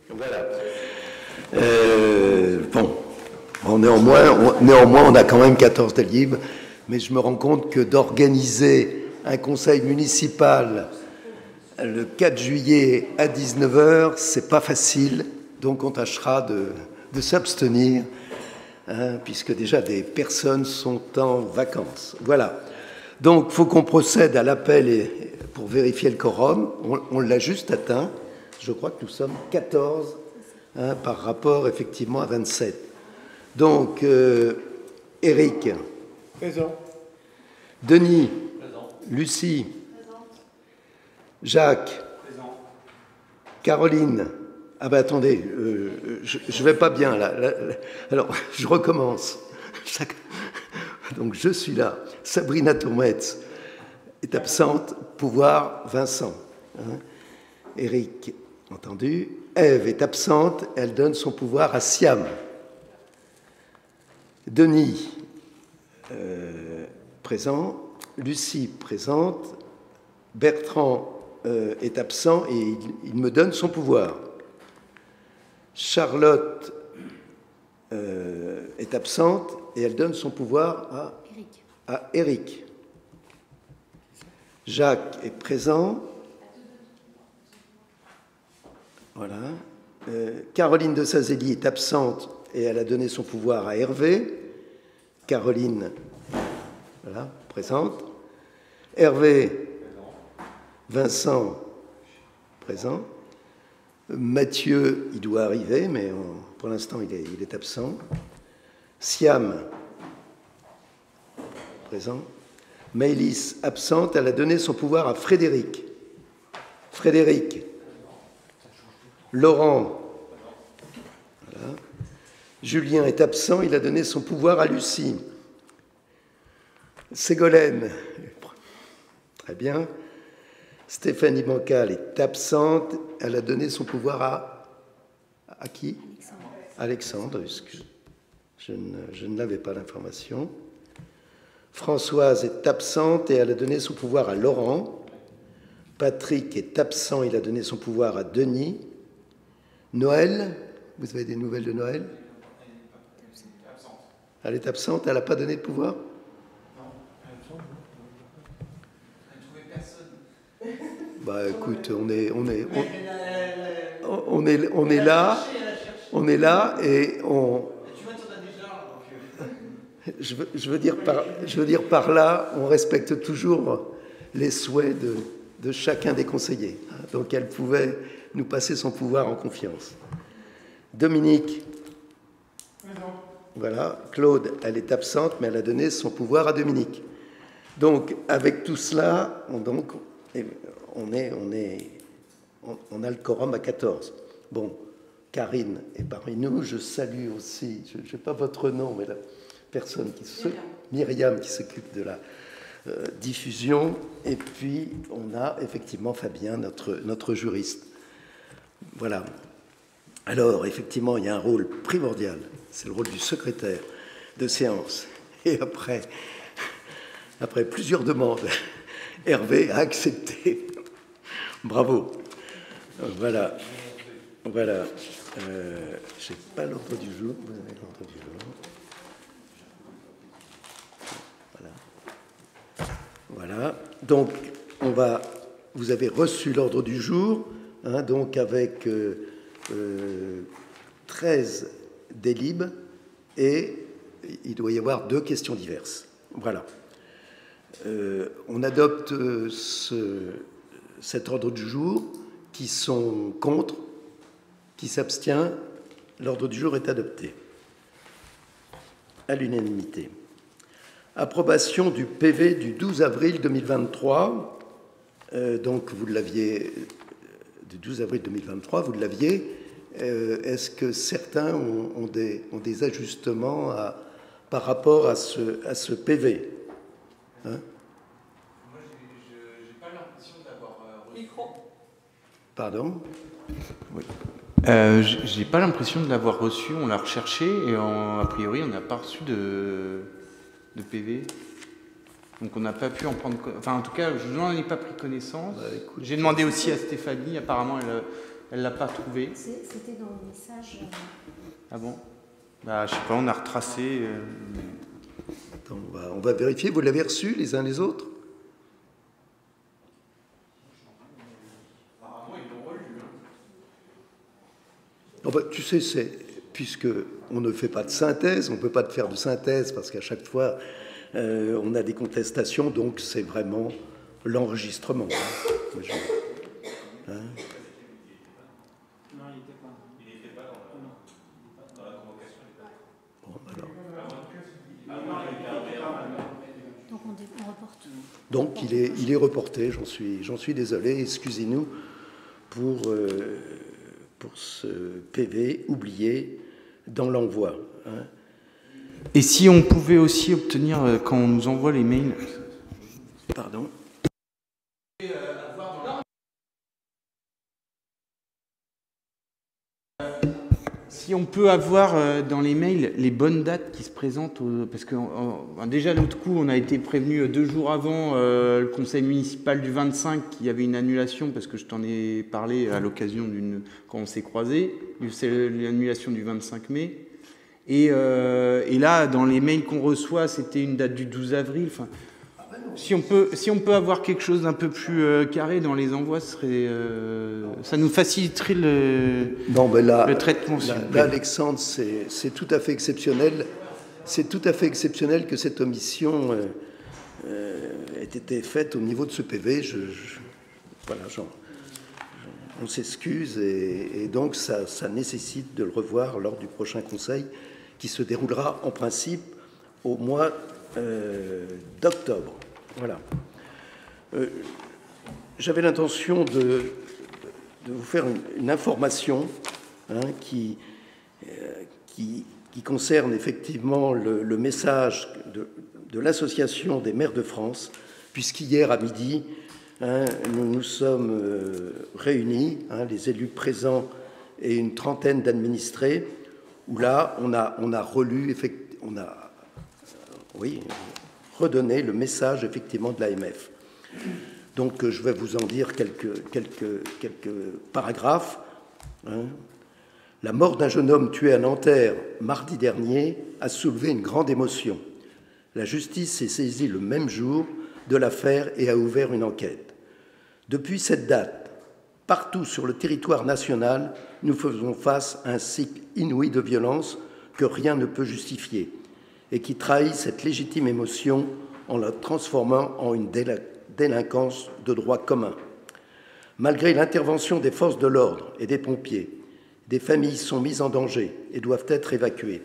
Voilà. Bon, néanmoins, on a quand même 14 délibres, mais je me rends compte que d'organiser un conseil municipal le 4 juillet à 19 h, c'est pas facile, donc on tâchera de s'abstenir, hein, puisque déjà des personnes sont en vacances. Voilà. Donc, il faut qu'on procède à l'appel pour vérifier le quorum. On l'a juste atteint. Je crois que nous sommes 14, hein, par rapport effectivement à 27. Donc, Éric. Présent. Denis. Présent. Lucie. Présent. Jacques. Présent. Caroline. Ah ben attendez, je vais pas bien là. Alors, je recommence. Donc, je suis là. Sabrina Tourmetz est absente. Pouvoir, Vincent. Hein. Éric, entendu. Ève est absente. Elle donne son pouvoir à Siam. Denis, présent. Lucie, présente. Bertrand est absent et il me donne son pouvoir. Charlotte est absente et elle donne son pouvoir à Éric. Jacques est présent. Voilà. Caroline de Sazelli est absente et elle a donné son pouvoir à Hervé. Caroline, voilà, présente. Hervé, Vincent, présent. Mathieu, il doit arriver, mais pour l'instant, il est absent. Siam, présent. Maëlys, absente, elle a donné son pouvoir à Frédéric. Frédéric. Laurent. Voilà. Julien est absent, il a donné son pouvoir à Lucie. Ségolène. Très bien. Stéphanie Bancal est absente, elle a donné son pouvoir à qui? Alexandre. Je ne l'avais pas l'information. Françoise est absente et elle a donné son pouvoir à Laurent. Patrick est absent, il a donné son pouvoir à Denis. Noël, vous avez des nouvelles de Noël? Elle est absente, elle n'a pas donné de pouvoir? Non, elle ne trouvait personne. Bah écoute, on est là et on... Je veux dire par là, on respecte toujours les souhaits de chacun des conseillers. Donc elle pouvait nous passer son pouvoir en confiance. Dominique. Voilà. Claude, elle est absente, mais elle a donné son pouvoir à Dominique. Donc avec tout cela, on a le quorum à 14. Bon, Karine est parmi nous. Je salue aussi, je n'ai pas votre nom, mais la personne Myriam qui s'occupe de la diffusion. Et puis, on a effectivement Fabien, notre juriste. Voilà. Alors, effectivement, il y a un rôle primordial. C'est le rôle du secrétaire de séance. Et après plusieurs demandes, Hervé a accepté. Bravo. Voilà. Voilà. Je n'ai pas l'ordre du jour. Vous avez l'ordre du jour. Voilà. Voilà. Donc, vous avez reçu l'ordre du jour, hein, donc avec 13 délibres et il doit y avoir 2 questions diverses. Voilà. On adopte cet ordre du jour. Qui sont contre, qui s'abstient, l'ordre du jour est adopté. À l'unanimité. Approbation du PV du 12 avril 2023. Donc, vous l'aviez... Du 12 avril 2023, vous l'aviez. Est-ce que certains ont des ajustements par rapport à ce PV, hein? Moi, j'ai pas l'impression d'avoir reçu. Pardon? Oui. J'ai pas l'impression de l'avoir reçu. On l'a recherché et a priori, on n'a pas reçu de PV. Donc, on n'a pas pu en prendre... Enfin, en tout cas, je n'en ai pas pris connaissance. J'ai demandé aussi à Stéphanie. Apparemment, Elle l'a pas trouvé. C'était dans le message. Ah bon? Bah, je sais pas, on a retracé. Attends, on va vérifier. Vous l'avez reçu les uns les autres? Oh bah, tu sais, puisque on ne fait pas de synthèse, on ne peut pas faire de synthèse parce qu'à chaque fois on a des contestations, donc c'est vraiment l'enregistrement. Hein? Non, il n'était pas. Il n'était pas dans la convocation. Bon, alors. Donc on reporte. Donc il est reporté, j'en suis désolé, excusez-nous pour ce PV oublié dans l'envoi. Hein. Et si on pouvait aussi obtenir, quand on nous envoie les mails... Pardon? Si on peut avoir dans les mails les bonnes dates qui se présentent, parce que déjà l'autre coup on a été prévenu 2 jours avant le conseil municipal du 25 qu'il y avait une annulation, parce que je t'en ai parlé à l'occasion quand on s'est croisés, c'est l'annulation du 25 mai. Et là dans les mails qu'on reçoit c'était une date du 12 avril. Enfin, si on peut avoir quelque chose d'un peu plus carré dans les envois, ça nous faciliterait le traitement. Là, Alexandre, c'est tout à fait exceptionnel. C'est tout à fait exceptionnel que cette omission ait été faite au niveau de ce PV. Voilà, on s'excuse et donc ça nécessite de le revoir lors du prochain conseil qui se déroulera en principe au mois d'octobre. Voilà. J'avais l'intention de vous faire une information qui concerne effectivement le message de l'Association des maires de France, puisqu'hier à midi, nous nous sommes réunis, les élus présents et une trentaine d'administrés, où là, on a relu, redonner le message effectivement de l'AMF. Donc je vais vous en dire quelques paragraphes. La mort d'un jeune homme tué à Nanterre mardi dernier a soulevé une grande émotion. La justice s'est saisie le même jour de l'affaire et a ouvert une enquête. Depuis cette date, partout sur le territoire national, nous faisons face à un cycle inouï de violence que rien ne peut justifier et qui trahit cette légitime émotion en la transformant en une délinquance de droit commun. Malgré l'intervention des forces de l'ordre et des pompiers, des familles sont mises en danger et doivent être évacuées.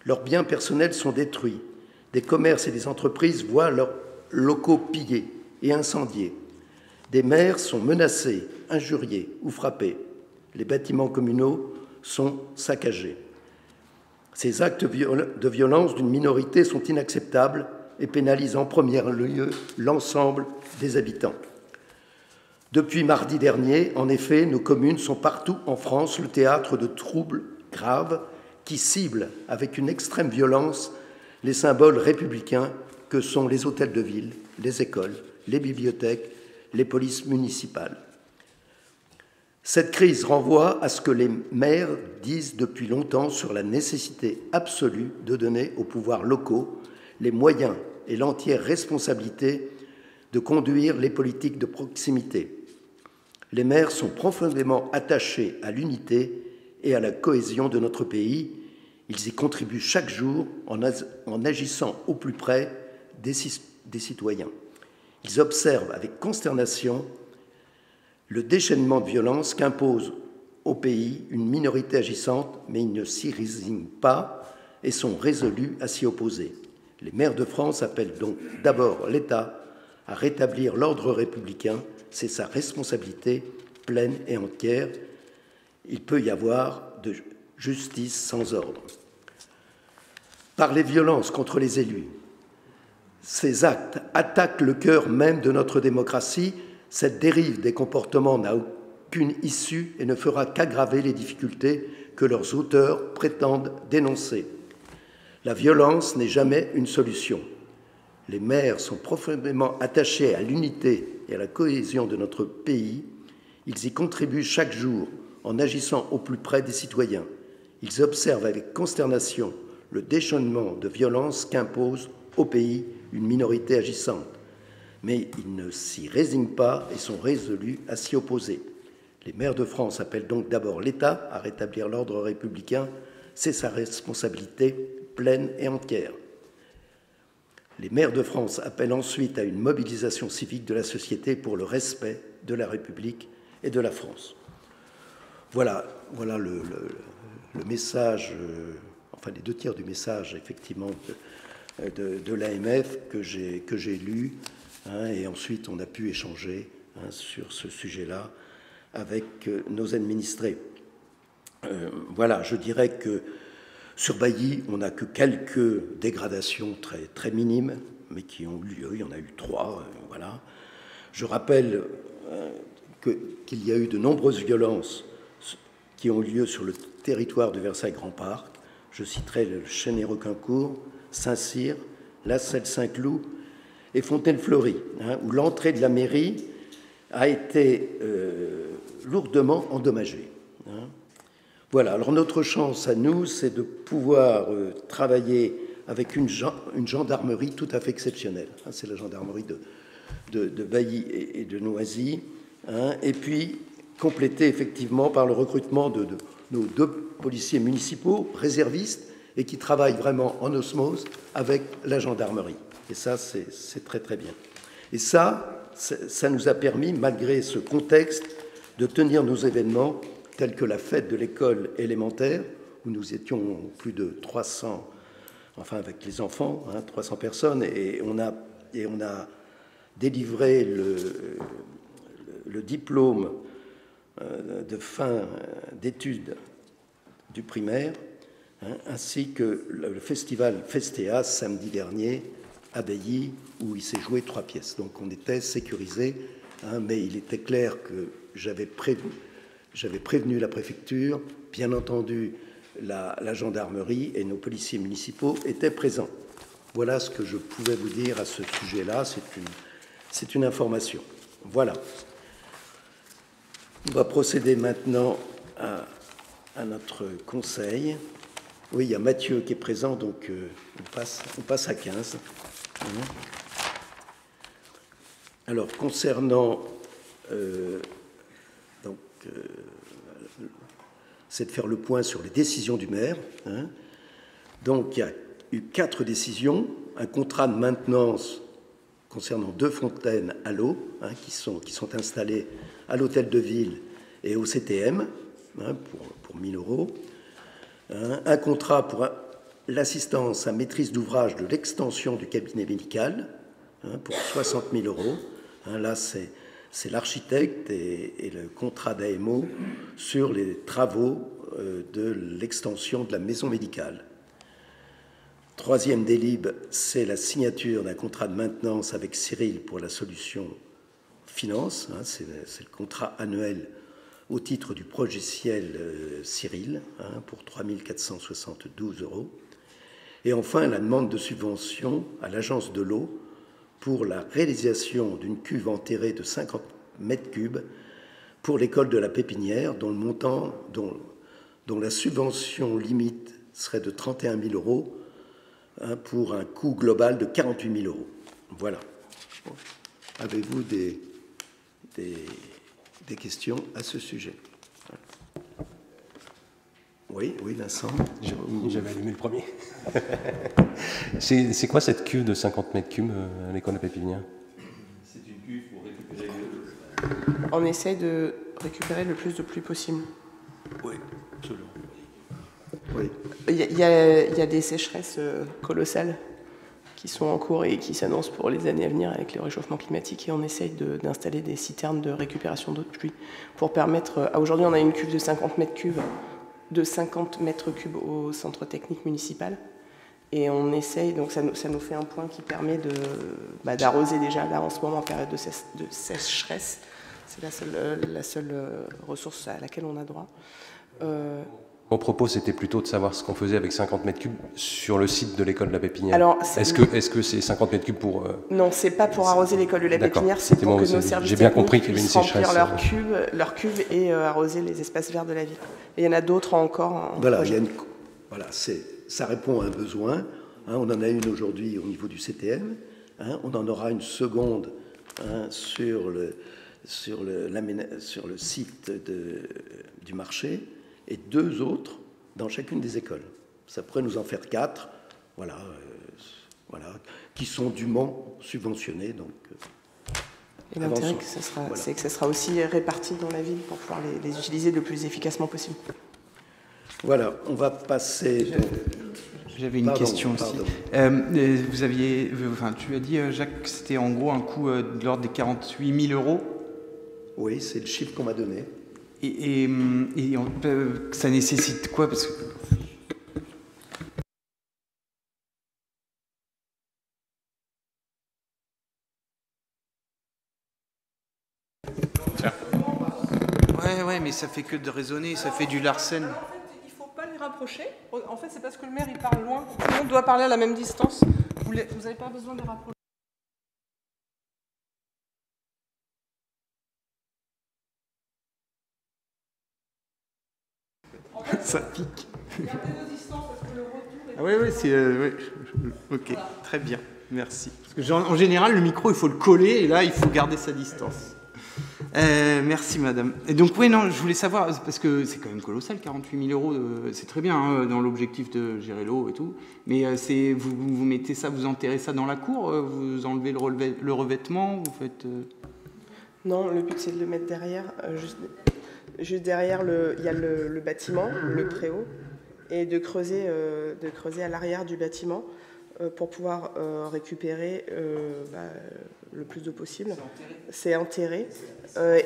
Leurs biens personnels sont détruits. Des commerces et des entreprises voient leurs locaux pillés et incendiés. Des maires sont menacés, injuriés ou frappés. Les bâtiments communaux sont saccagés. Ces actes de violence d'une minorité sont inacceptables et pénalisent en premier lieu l'ensemble des habitants. Depuis mardi dernier, en effet, nos communes sont partout en France le théâtre de troubles graves qui ciblent avec une extrême violence les symboles républicains que sont les hôtels de ville, les écoles, les bibliothèques, les polices municipales. Cette crise renvoie à ce que les maires disent depuis longtemps sur la nécessité absolue de donner aux pouvoirs locaux les moyens et l'entière responsabilité de conduire les politiques de proximité. Les maires sont profondément attachés à l'unité et à la cohésion de notre pays. Ils y contribuent chaque jour en agissant au plus près des citoyens. Ils observent avec consternation le déchaînement de violence qu'impose au pays une minorité agissante, mais ils ne s'y résignent pas et sont résolus à s'y opposer. Les maires de France appellent donc d'abord l'État à rétablir l'ordre républicain. C'est sa responsabilité pleine et entière. Il peut y avoir de justice sans ordre. Par les violences contre les élus, ces actes attaquent le cœur même de notre démocratie. Cette dérive des comportements n'a aucune issue et ne fera qu'aggraver les difficultés que leurs auteurs prétendent dénoncer. La violence n'est jamais une solution. Les maires sont profondément attachés à l'unité et à la cohésion de notre pays. Ils y contribuent chaque jour en agissant au plus près des citoyens. Ils observent avec consternation le déchaînement de violence qu'impose au pays une minorité agissante. Mais ils ne s'y résignent pas et sont résolus à s'y opposer. Les maires de France appellent donc d'abord l'État à rétablir l'ordre républicain. C'est sa responsabilité pleine et entière. Les maires de France appellent ensuite à une mobilisation civique de la société pour le respect de la République et de la France. Voilà le message, enfin les 2 tiers du message, effectivement, de l'AMF que j'ai lu, hein, et ensuite on a pu échanger, hein, sur ce sujet-là avec nos administrés. Voilà, je dirais que sur Bailly, on n'a que quelques dégradations très, très minimes, mais qui ont eu lieu. Il y en a eu 3, voilà. Je rappelle qu'il y a eu de nombreuses violences qui ont eu lieu sur le territoire de Versailles-Grand Parc. Je citerai le Chêne-et-Requincourt, Saint-Cyr, La Selle-Saint-Cloud et Fontaine-Fleury, hein, où l'entrée de la mairie a été lourdement endommagée. Hein. Voilà, alors notre chance à nous, c'est de pouvoir travailler avec une gendarmerie tout à fait exceptionnelle. Hein, c'est la gendarmerie de Bailly et de Noisy, hein, et puis complétée effectivement par le recrutement de nos 2 policiers municipaux réservistes et qui travaillent vraiment en osmose avec la gendarmerie. Et ça, c'est très très bien. Et ça nous a permis, malgré ce contexte, de tenir nos événements tels que la fête de l'école élémentaire, où nous étions plus de 300, enfin avec les enfants, hein, 300 personnes, et on a délivré le diplôme de fin d'études du primaire, hein, ainsi que le festival Festea samedi dernier à Bailly, où il s'est joué 3 pièces. Donc on était sécurisés, hein, mais il était clair que j'avais prévenu la préfecture, bien entendu la gendarmerie et nos policiers municipaux étaient présents. Voilà ce que je pouvais vous dire à ce sujet-là, c'est une information. Voilà. On va procéder maintenant à notre conseil. Oui, il y a Mathieu qui est présent, donc on passe à 15. Alors, concernant... c'est de faire le point sur les décisions du maire. Hein. Donc, il y a eu 4 décisions. Un contrat de maintenance concernant 2 fontaines à l'eau, hein, qui sont installées à l'hôtel de ville et au CTM, hein, pour 1 000 €. Hein. Un contrat pour l'assistance à maîtrise d'ouvrage de l'extension du cabinet médical, hein, pour 60 000 €. Hein, là, c'est l'architecte et le contrat d'AMO sur les travaux de l'extension de la maison médicale. 3e délib, c'est la signature d'un contrat de maintenance avec Cyril pour la solution finance. Hein, c'est le contrat annuel au titre du logiciel Cyril, hein, pour 3 472 €. Et enfin, la demande de subvention à l'agence de l'eau pour la réalisation d'une cuve enterrée de 50 mètres cubes pour l'école de la Pépinière, dont le montant, dont la subvention limite serait de 31 000 €, hein, pour un coût global de 48 000 €. Voilà. Avez-vous des questions à ce sujet? Oui, Vincent. J'avais allumé le premier. C'est quoi cette cuve de 50 mètres cubes à l'école de Pépinière? C'est une cuve pour récupérer l'eau. On essaie de récupérer le plus de pluie possible. Oui, absolument. Oui. Il y a des sécheresses colossales qui sont en cours et qui s'annoncent pour les années à venir avec le réchauffement climatique, et on essaye d'installer des citernes de récupération d'eau de pluie pour permettre... Aujourd'hui, on a une cuve de 50 mètres cubes au centre technique municipal, et on essaye, donc ça nous fait un point qui permet d'arroser déjà là en ce moment en période de sécheresse. C'est la seule ressource à laquelle on a droit. Mon propos, c'était plutôt de savoir ce qu'on faisait avec 50 mètres cubes sur le site de l'école de la Pépinière. Alors, est-ce que c'est 50 mètres cubes pour... Non, c'est pas pour arroser l'école de la Pépinière, c'est pour que nos services j'ai bien compris qu'il y avait une puissent remplir sécheresse. leur cuve et arroser les espaces verts de la ville. Et il y en a d'autres encore en Voilà, projet. Ça répond à un besoin. Hein, on en a une aujourd'hui au niveau du CTM. Hein, on en aura une seconde sur le site du marché et 2 autres dans chacune des écoles. Ça pourrait nous en faire 4, voilà, qui sont dûment subventionnés. Donc, et l'intérêt, c'est que ça sera aussi réparti dans la ville pour pouvoir les utiliser le plus efficacement possible. Voilà, on va passer... J'avais une question aussi. Tu as dit, Jacques, que c'était en gros un coût de l'ordre des 48 000 €. Oui, c'est le chiffre qu'on m'a donné. Et ça nécessite quoi? Parce que... Ouais, mais ça fait que de raisonner, ça fait du Larsen. En fait, il ne faut pas les rapprocher. En fait, c'est parce que le maire, il parle loin. Tout le monde doit parler à la même distance. Vous n'avez pas besoin de les rapprocher. Ça pique. Gardez vos distances parce que le retour est... Oui, c'est... Ok, voilà. Très bien, merci. Parce que en général, le micro, il faut le coller, et là, il faut garder sa distance. Merci, madame. Et donc, oui, non, je voulais savoir, parce que c'est quand même colossal, 48 000 €, c'est très bien, hein, dans l'objectif de gérer l'eau et tout, mais vous mettez ça, vous enterrez ça dans la cour, vous enlevez le revêtement, vous faites... Non, le but, c'est de le mettre derrière, juste derrière, il y a le bâtiment, le préau, et de creuser à l'arrière du bâtiment pour pouvoir récupérer le plus d'eau possible. C'est enterré.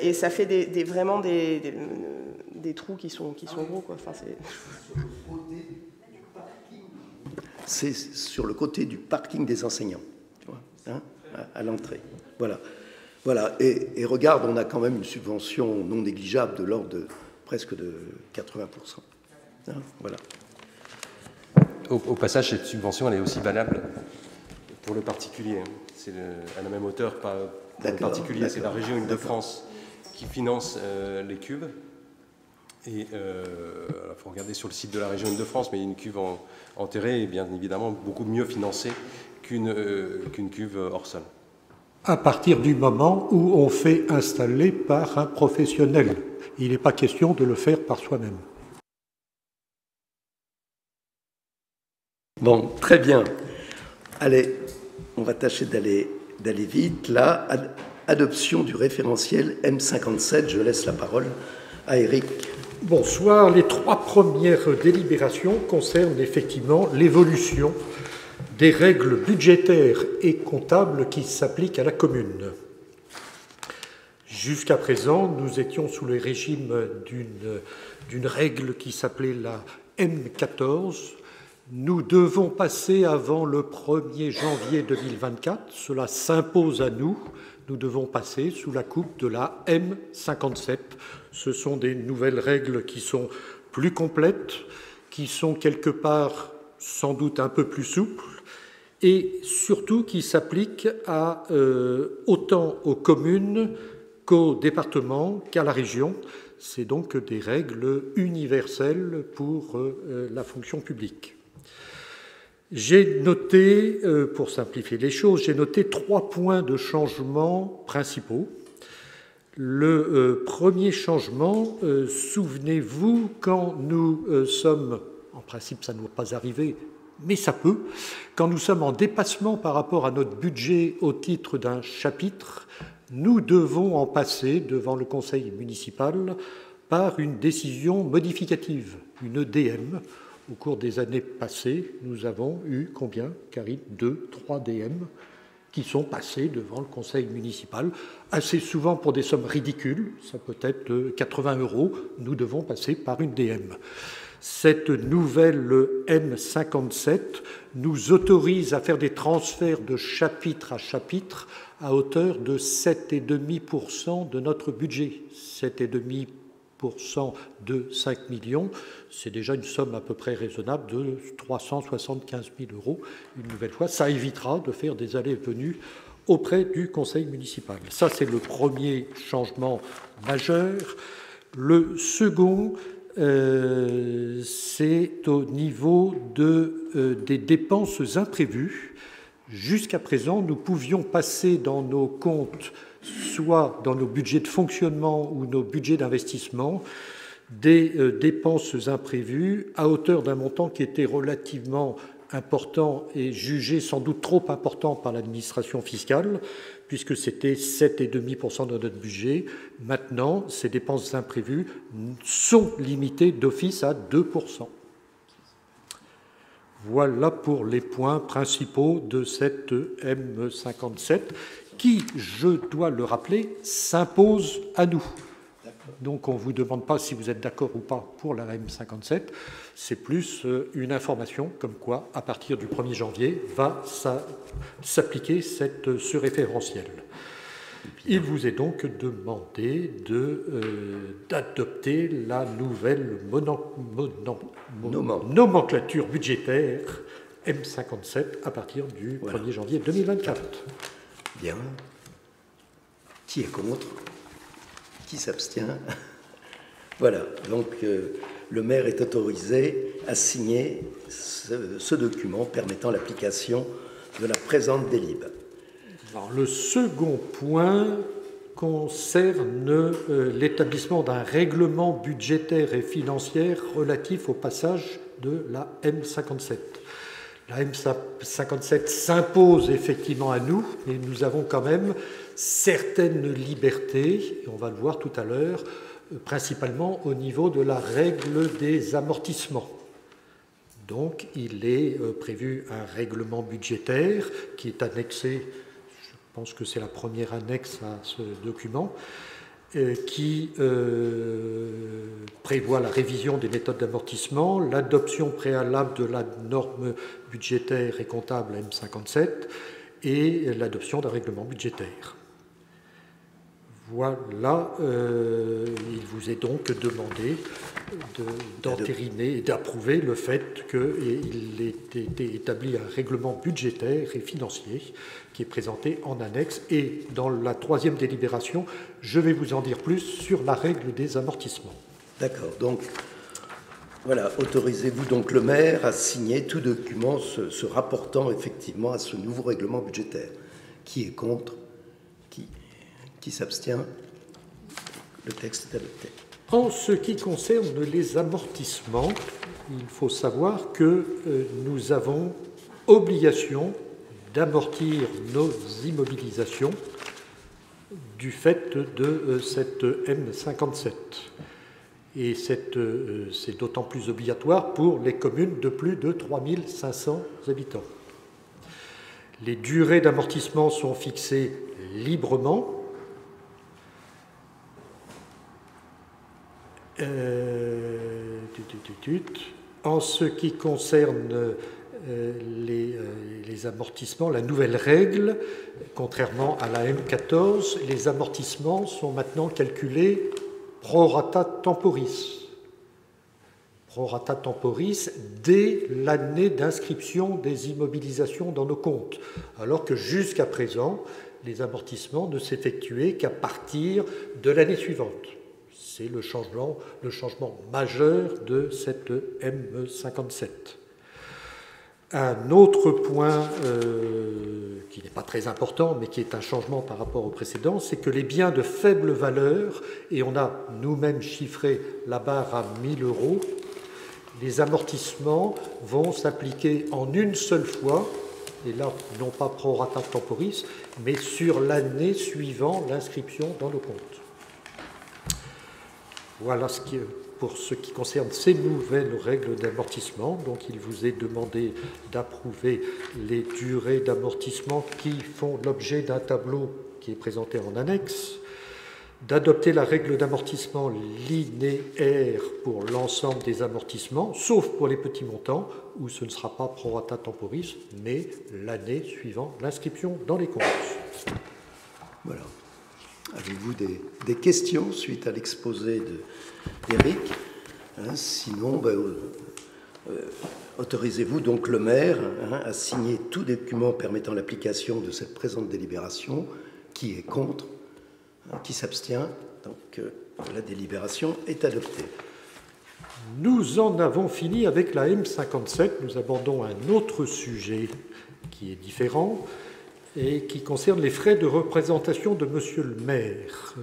Et ça fait vraiment des trous qui sont gros, quoi. Enfin, c'est sur le côté du parking des enseignants, tu vois, hein, à l'entrée. Voilà. Et regarde, on a quand même une subvention non négligeable de l'ordre de presque de 80%. Hein, voilà. Au passage, cette subvention, elle est aussi valable pour le particulier. C'est à la même hauteur, pas pour le particulier. C'est la région Île-de-France qui finance les cuves. Et il faut regarder sur le site de la région Île-de-France, mais une cuve enterrée est bien évidemment beaucoup mieux financée qu'une cuve hors sol. À partir du moment où on fait installer par un professionnel. Il n'est pas question de le faire par soi-même. Bon, très bien. Allez, on va tâcher d'aller vite. Là, adoption du référentiel M57. Je laisse la parole à Éric. Bonsoir. Les 3 premières délibérations concernent effectivement l'évolution des règles budgétaires et comptables qui s'appliquent à la commune. Jusqu'à présent, nous étions sous le régime d'une règle qui s'appelait la M14. Nous devons passer avant le 1er janvier 2024. Cela s'impose à nous. Nous devons passer sous la coupe de la M57. Ce sont des nouvelles règles qui sont plus complètes, qui sont quelque part sans doute un peu plus souples, et surtout qui s'appliquent autant aux communes qu'aux départements qu'à la région. C'est donc des règles universelles pour la fonction publique. J'ai noté, pour simplifier les choses, j'ai noté 3 points de changement principaux. Le premier changement, souvenez-vous, quand nous sommes, en principe ça ne doit pas arriver, mais ça peut, quand nous sommes en dépassement par rapport à notre budget au titre d'un chapitre, nous devons en passer devant le conseil municipal par une décision modificative, une DM. Au cours des années passées, nous avons eu combien, Karine? 2, 3 DM qui sont passés devant le conseil municipal, assez souvent pour des sommes ridicules, ça peut être 80 €, nous devons passer par une DM. Cette nouvelle M57 nous autorise à faire des transferts de chapitre à chapitre à hauteur de 7,5% de notre budget. 7,5 de 5 millions, c'est déjà une somme à peu près raisonnable de 375 000 €. Une nouvelle fois, ça évitera de faire des allées et venues auprès du conseil municipal. Ça, c'est le premier changement majeur. Le second, c'est au niveau des dépenses imprévues. Jusqu'à présent, nous pouvions passer dans nos comptes, soit dans nos budgets de fonctionnement ou nos budgets d'investissement, des dépenses imprévues à hauteur d'un montant qui était relativement important et jugé sans doute trop important par l'administration fiscale, puisque c'était 7,5% de notre budget. Maintenant, ces dépenses imprévues sont limitées d'office à 2%. Voilà pour les points principaux de cette M57 qui, je dois le rappeler, s'impose à nous. Donc on ne vous demande pas si vous êtes d'accord ou pas pour la M57, c'est plus une information comme quoi, à partir du 1er janvier, va s'appliquer ce référentiel. Il vous est donc demandé d'adopter la nouvelle nomenclature budgétaire M57 à partir du 1er janvier 2024. Bien. Qui est contre? Qui s'abstient? Voilà, donc le maire est autorisé à signer ce document permettant l'application de la présente délib. Alors, le second point concerne l'établissement d'un règlement budgétaire et financier relatif au passage de la M57. La M57 s'impose effectivement à nous, mais nous avons quand même certaines libertés, et on va le voir tout à l'heure, principalement au niveau de la règle des amortissements. Donc, il est prévu un règlement budgétaire qui est annexé, je pense que c'est la première annexe à ce document, qui prévoit la révision des méthodes d'amortissement, l'adoption préalable de la norme budgétaire et comptable M57 et l'adoption d'un règlement budgétaire. Voilà, il vous est donc demandé d'entériner et d'approuver le fait qu'il ait été établi un règlement budgétaire et financier qui est présenté en annexe. Et dans la troisième délibération, je vais vous en dire plus sur la règle des amortissements. D'accord, donc voilà, autorisez-vous donc le maire à signer tout document se rapportant effectivement à ce nouveau règlement budgétaire. Qui est contre? Qui s'abstient? Le texte est adopté. En ce qui concerne les amortissements, il faut savoir que nous avons obligation d'amortir nos immobilisations du fait de cette M57. Et c'est d'autant plus obligatoire pour les communes de plus de 3500 habitants. Les durées d'amortissement sont fixées librement. En ce qui concerne les amortissements, la nouvelle règle, contrairement à la M14, les amortissements sont maintenant calculés pro rata temporis. Pro rata temporis dès l'année d'inscription des immobilisations dans nos comptes, alors que jusqu'à présent, les amortissements ne s'effectuaient qu'à partir de l'année suivante. C'est le changement majeur de cette M57. Un autre point qui n'est pas très important, mais qui est un changement par rapport au précédent, c'est que les biens de faible valeur, et on a nous-mêmes chiffré la barre à 1 000 €, les amortissements vont s'appliquer en une seule fois, et là, non pas pro rata temporis, mais sur l'année suivant l'inscription dans nos comptes. Voilà pour ce qui concerne ces nouvelles règles d'amortissement. Donc, il vous est demandé d'approuver les durées d'amortissement qui font l'objet d'un tableau qui est présenté en annexe, d'adopter la règle d'amortissement linéaire pour l'ensemble des amortissements, sauf pour les petits montants, où ce ne sera pas pro rata temporis, mais l'année suivant l'inscription dans les comptes. Voilà. Avez-vous des questions suite à l'exposé d'Éric? Sinon, autorisez-vous donc le maire à signer tout document permettant l'application de cette présente délibération. Qui est contre? Qui s'abstient? Donc la délibération est adoptée. Nous en avons fini avec la M57. Nous abordons un autre sujet qui est différent et qui concerne les frais de représentation de Monsieur le maire.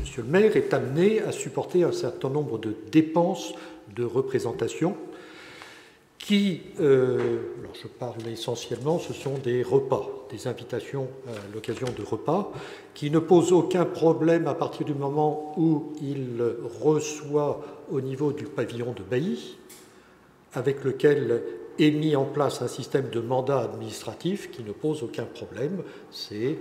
Monsieur le maire est amené à supporter un certain nombre de dépenses de représentation qui, alors je parle essentiellement, ce sont des repas, des invitations à l'occasion de repas, qui ne posent aucun problème à partir du moment où il reçoit au niveau du pavillon de Bailly, avec lequel est mis en place un système de mandat administratif qui ne pose aucun problème. C'est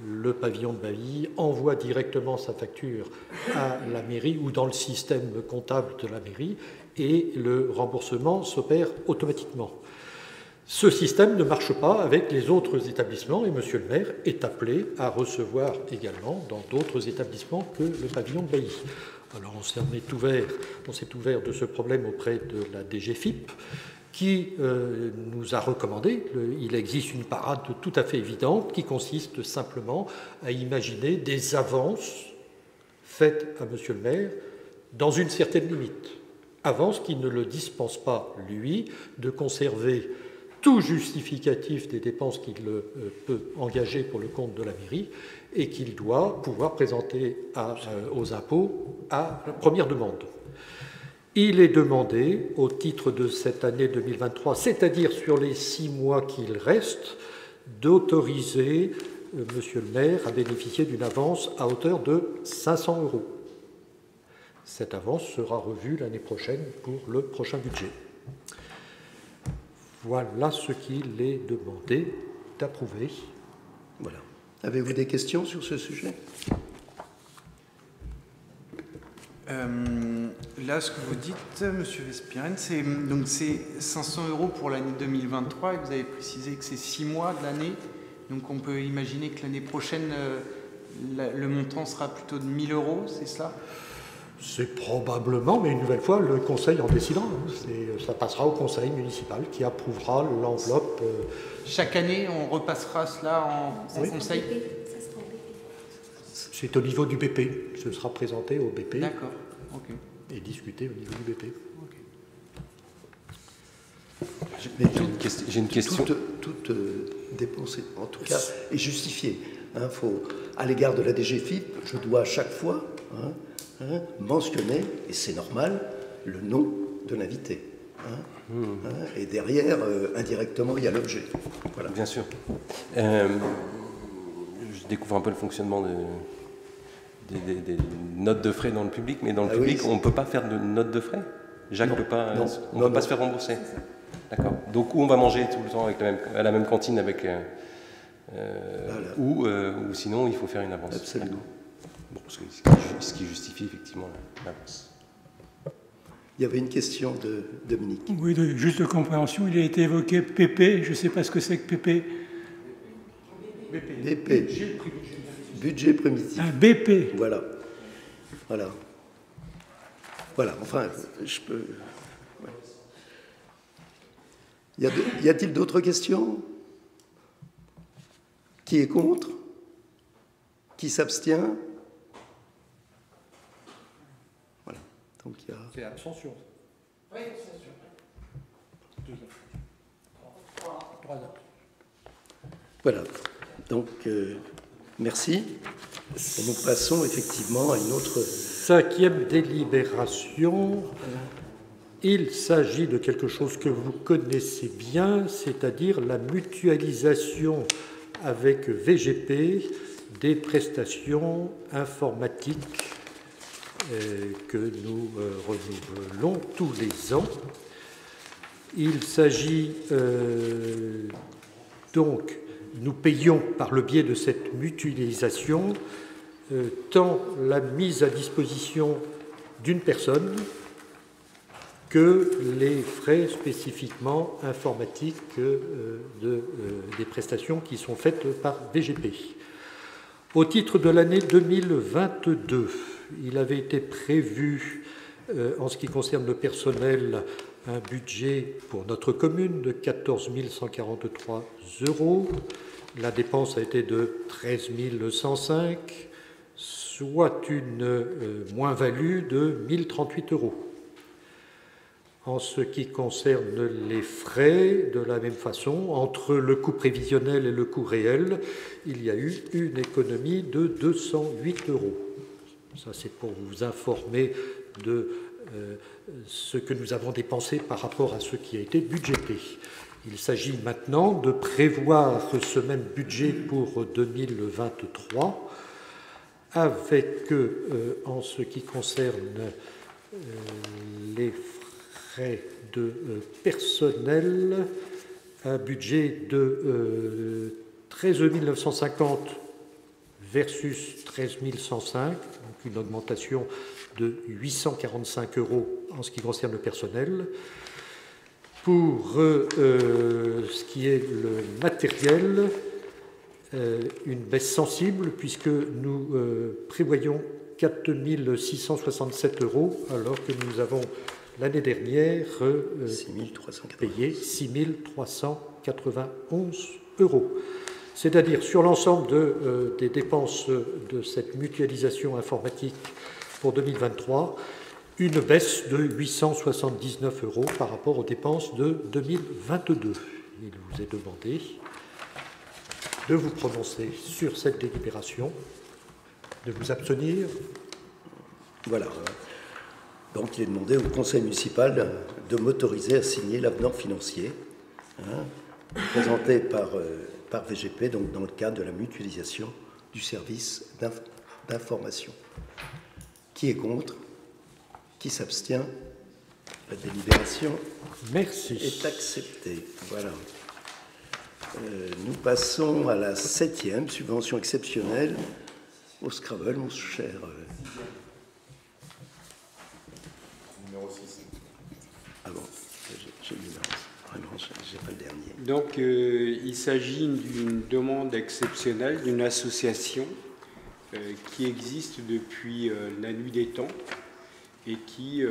le pavillon de Bailly envoie directement sa facture à la mairie ou dans le système comptable de la mairie et le remboursement s'opère automatiquement. Ce système ne marche pas avec les autres établissements et Monsieur le maire est appelé à recevoir également dans d'autres établissements que le pavillon de Bailly. Alors on s'est ouvert de ce problème auprès de la DGFiP qui nous a recommandé, il existe une parade tout à fait évidente qui consiste simplement à imaginer des avances faites à Monsieur le maire dans une certaine limite. Avances qui ne le dispensent pas, lui, de conserver tout justificatif des dépenses qu'il peut engager pour le compte de la mairie et qu'il doit pouvoir présenter aux impôts à la première demande. Il est demandé, au titre de cette année 2023, c'est-à-dire sur les 6 mois qu'il reste, d'autoriser Monsieur le maire à bénéficier d'une avance à hauteur de 500 €. Cette avance sera revue l'année prochaine pour le prochain budget. Voilà ce qu'il est demandé d'approuver. Voilà. Avez-vous des questions sur ce sujet? Là, ce que vous dites, Monsieur Vespirène, c'est 500 € pour l'année 2023 et vous avez précisé que c'est 6 mois de l'année. Donc on peut imaginer que l'année prochaine, le montant sera plutôt de 1 000 €, c'est cela? C'est probablement, mais une nouvelle fois, le conseil en décidera. Ça passera au conseil municipal qui approuvera l'enveloppe. Chaque année, on repassera cela en conseil? C'est au niveau du BP. Ce sera présenté au BP. D'accord. Ok. Et discuté au niveau du BP. J'ai une question. Toute dépense, en tout cas, est justifiée. À l'égard de la DGFiP, je dois à chaque fois mentionner, et c'est normal, le nom de l'invité. Et derrière, indirectement, il y a l'objet. Voilà. Bien sûr. Je découvre un peu le fonctionnement des notes de frais dans le public, mais dans le public, on ne peut pas faire de notes de frais. Jacques ne peut pas, on ne peut pas se faire rembourser. D'accord. Donc, où on va manger tout le temps à la même cantine avec, voilà. ou sinon, il faut faire une avance. Absolument. Bon, ce qui justifie effectivement l'avance. Il y avait une question de Dominique. Oui, juste de compréhension. Il a été évoqué PP. Je ne sais pas ce que c'est que PP. BP. Budget primitif. Un BP. Voilà. Enfin, je peux. Ouais. Y a-t-il d'autres questions? Qui est contre? Qui s'abstient? Voilà. Donc il y a. C'est abstention. Oui, abstention. 3. Voilà. Donc, merci. Et nous passons effectivement à une autre. 5e délibération. Il s'agit de quelque chose que vous connaissez bien, c'est-à-dire la mutualisation avec VGP des prestations informatiques que nous renouvelons tous les ans. Il s'agit donc, nous payons par le biais de cette mutualisation tant la mise à disposition d'une personne que les frais spécifiquement informatiques des prestations qui sont faites par VGP. Au titre de l'année 2022, il avait été prévu, en ce qui concerne le personnel, un budget pour notre commune de 14 143 €. La dépense a été de 13 105, soit une moins-value de 1 038 €. En ce qui concerne les frais, de la même façon, entre le coût prévisionnel et le coût réel, il y a eu une économie de 208 €. Ça, c'est pour vous informer de ce que nous avons dépensé par rapport à ce qui a été budgété. Il s'agit maintenant de prévoir ce même budget pour 2023, avec, en ce qui concerne les frais de personnel, un budget de 13 950 versus 13 105, donc une augmentation de 845 € en ce qui concerne le personnel. Pour ce qui est le matériel, une baisse sensible, puisque nous prévoyons 4 667 € alors que nous avons l'année dernière payé 6 391 €. C'est-à-dire sur l'ensemble des dépenses de cette mutualisation informatique pour 2023, une baisse de 879 € par rapport aux dépenses de 2022. Il vous est demandé de vous prononcer sur cette délibération, de vous abstenir. Voilà. Donc il est demandé au conseil municipal de m'autoriser à signer l'avenant financier présenté par VGP, donc dans le cadre de la mutualisation du service d'information. Qui est contre? Qui s'abstient? La délibération est acceptée. Voilà. Nous passons à la 7e, subvention exceptionnelle au Scrabble, mon cher. Numéro 6. Ah bon, j'ai mis là. Vraiment, je n'ai pas le dernier. Donc, il s'agit d'une demande exceptionnelle d'une association qui existe depuis la nuit des temps et qui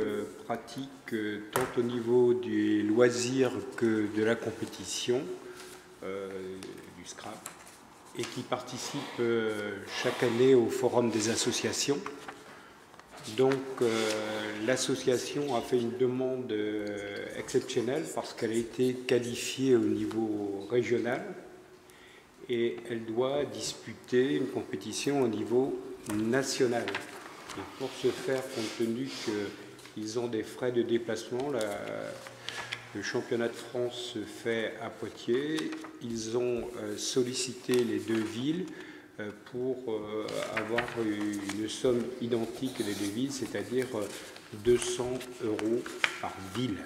pratique tant au niveau des loisirs que de la compétition du Scrabble et qui participe chaque année au Forum des associations. Donc l'association a fait une demande exceptionnelle parce qu'elle a été qualifiée au niveau régional et elle doit disputer une compétition au niveau national. Et pour ce faire, compte tenu qu'ils ont des frais de déplacement, le championnat de France se fait à Poitiers. Ils ont sollicité les deux villes pour avoir une somme identique des deux villes, c'est-à-dire 200 € par ville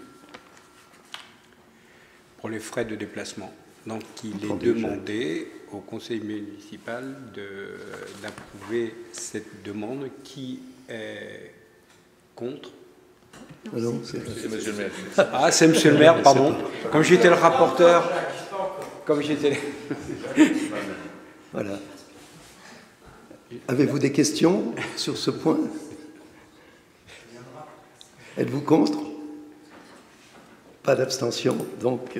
pour les frais de déplacement. Donc il est demandé au conseil municipal d'approuver cette demande. Qui est contre? Non, c'est monsieur le maire. Ah, c'est monsieur le maire, pardon. Comme j'étais le rapporteur, Voilà. Avez-vous des questions sur ce point? Êtes-vous contre? Pas d'abstention, donc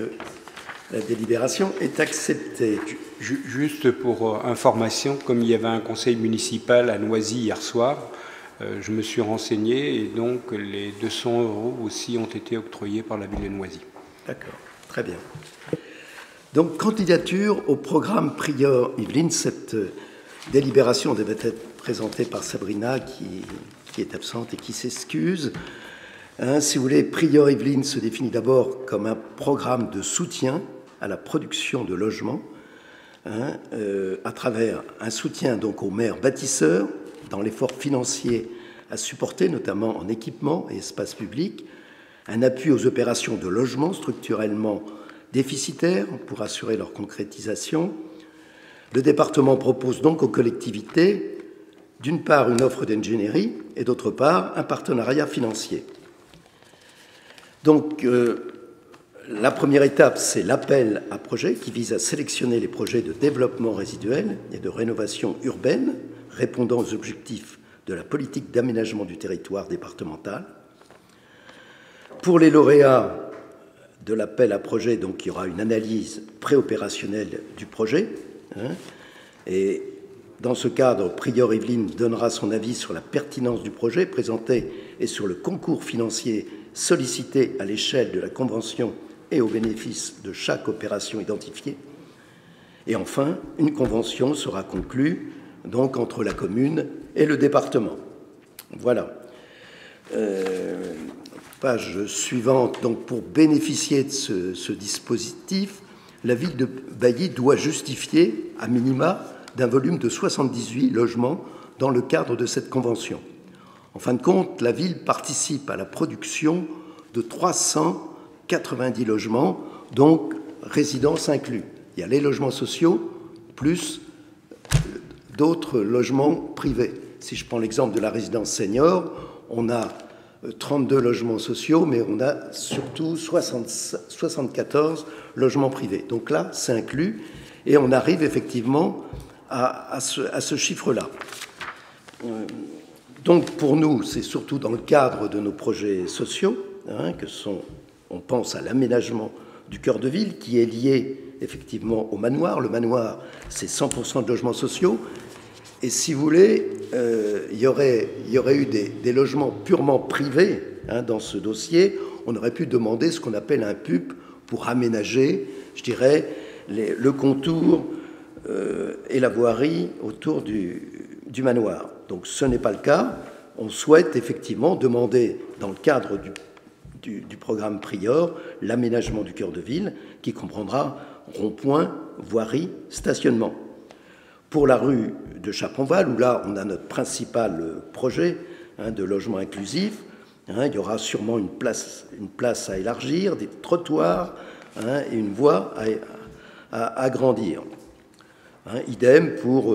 la délibération est acceptée. Juste pour information, comme il y avait un conseil municipal à Noisy hier soir, je me suis renseigné et donc les 200 € aussi ont été octroyés par la ville de Noisy. D'accord, très bien. Donc, candidature au programme Prior Yvelines. Cette délibération devait être présentée par Sabrina, qui est absente et qui s'excuse. Si vous voulez, Prior Yvelines se définit d'abord comme un programme de soutien à la production de logements, à travers un soutien donc aux maires bâtisseurs dans l'effort financier à supporter, notamment en équipement et espaces publics, un appui aux opérations de logement structurellement déficitaires pour assurer leur concrétisation. Le département propose donc aux collectivités, d'une part, une offre d'ingénierie et d'autre part, un partenariat financier. Donc, la première étape, c'est l'appel à projet qui vise à sélectionner les projets de développement résiduel et de rénovation urbaine répondant aux objectifs de la politique d'aménagement du territoire départemental. Pour les lauréats de l'appel à projet, donc, il y aura une analyse préopérationnelle du projet. Et dans ce cadre, Prieur-Yvelines donnera son avis sur la pertinence du projet présenté et sur le concours financier sollicité à l'échelle de la convention et au bénéfice de chaque opération identifiée. Et enfin, une convention sera conclue donc entre la commune et le département. Voilà. Page suivante. Donc, pour bénéficier de ce dispositif, la ville de Bailly doit justifier, à minima, d'un volume de 78 logements dans le cadre de cette convention. En fin de compte, la ville participe à la production de 390 logements, donc résidences inclus. Il y a les logements sociaux, plus d'autres logements privés. Si je prends l'exemple de la résidence senior, on a 32 logements sociaux, mais on a surtout 74 logements privés. Donc là, c'est inclus, et on arrive effectivement à ce chiffre-là. Donc pour nous, c'est surtout dans le cadre de nos projets sociaux, on pense à l'aménagement du cœur de ville, qui est lié effectivement au manoir. Le manoir, c'est 100% de logements sociaux. Et si vous voulez, il y aurait eu des logements purement privés dans ce dossier. On aurait pu demander ce qu'on appelle un PUP pour aménager, je dirais, le contour et la voirie autour du manoir. Donc ce n'est pas le cas. On souhaite effectivement demander, dans le cadre du programme Prior, l'aménagement du cœur de ville, qui comprendra rond-point, voirie, stationnement. Pour la rue de Chaponval, où là on a notre principal projet de logement inclusif, il y aura sûrement une place à élargir, des trottoirs et une voie à agrandir. Idem pour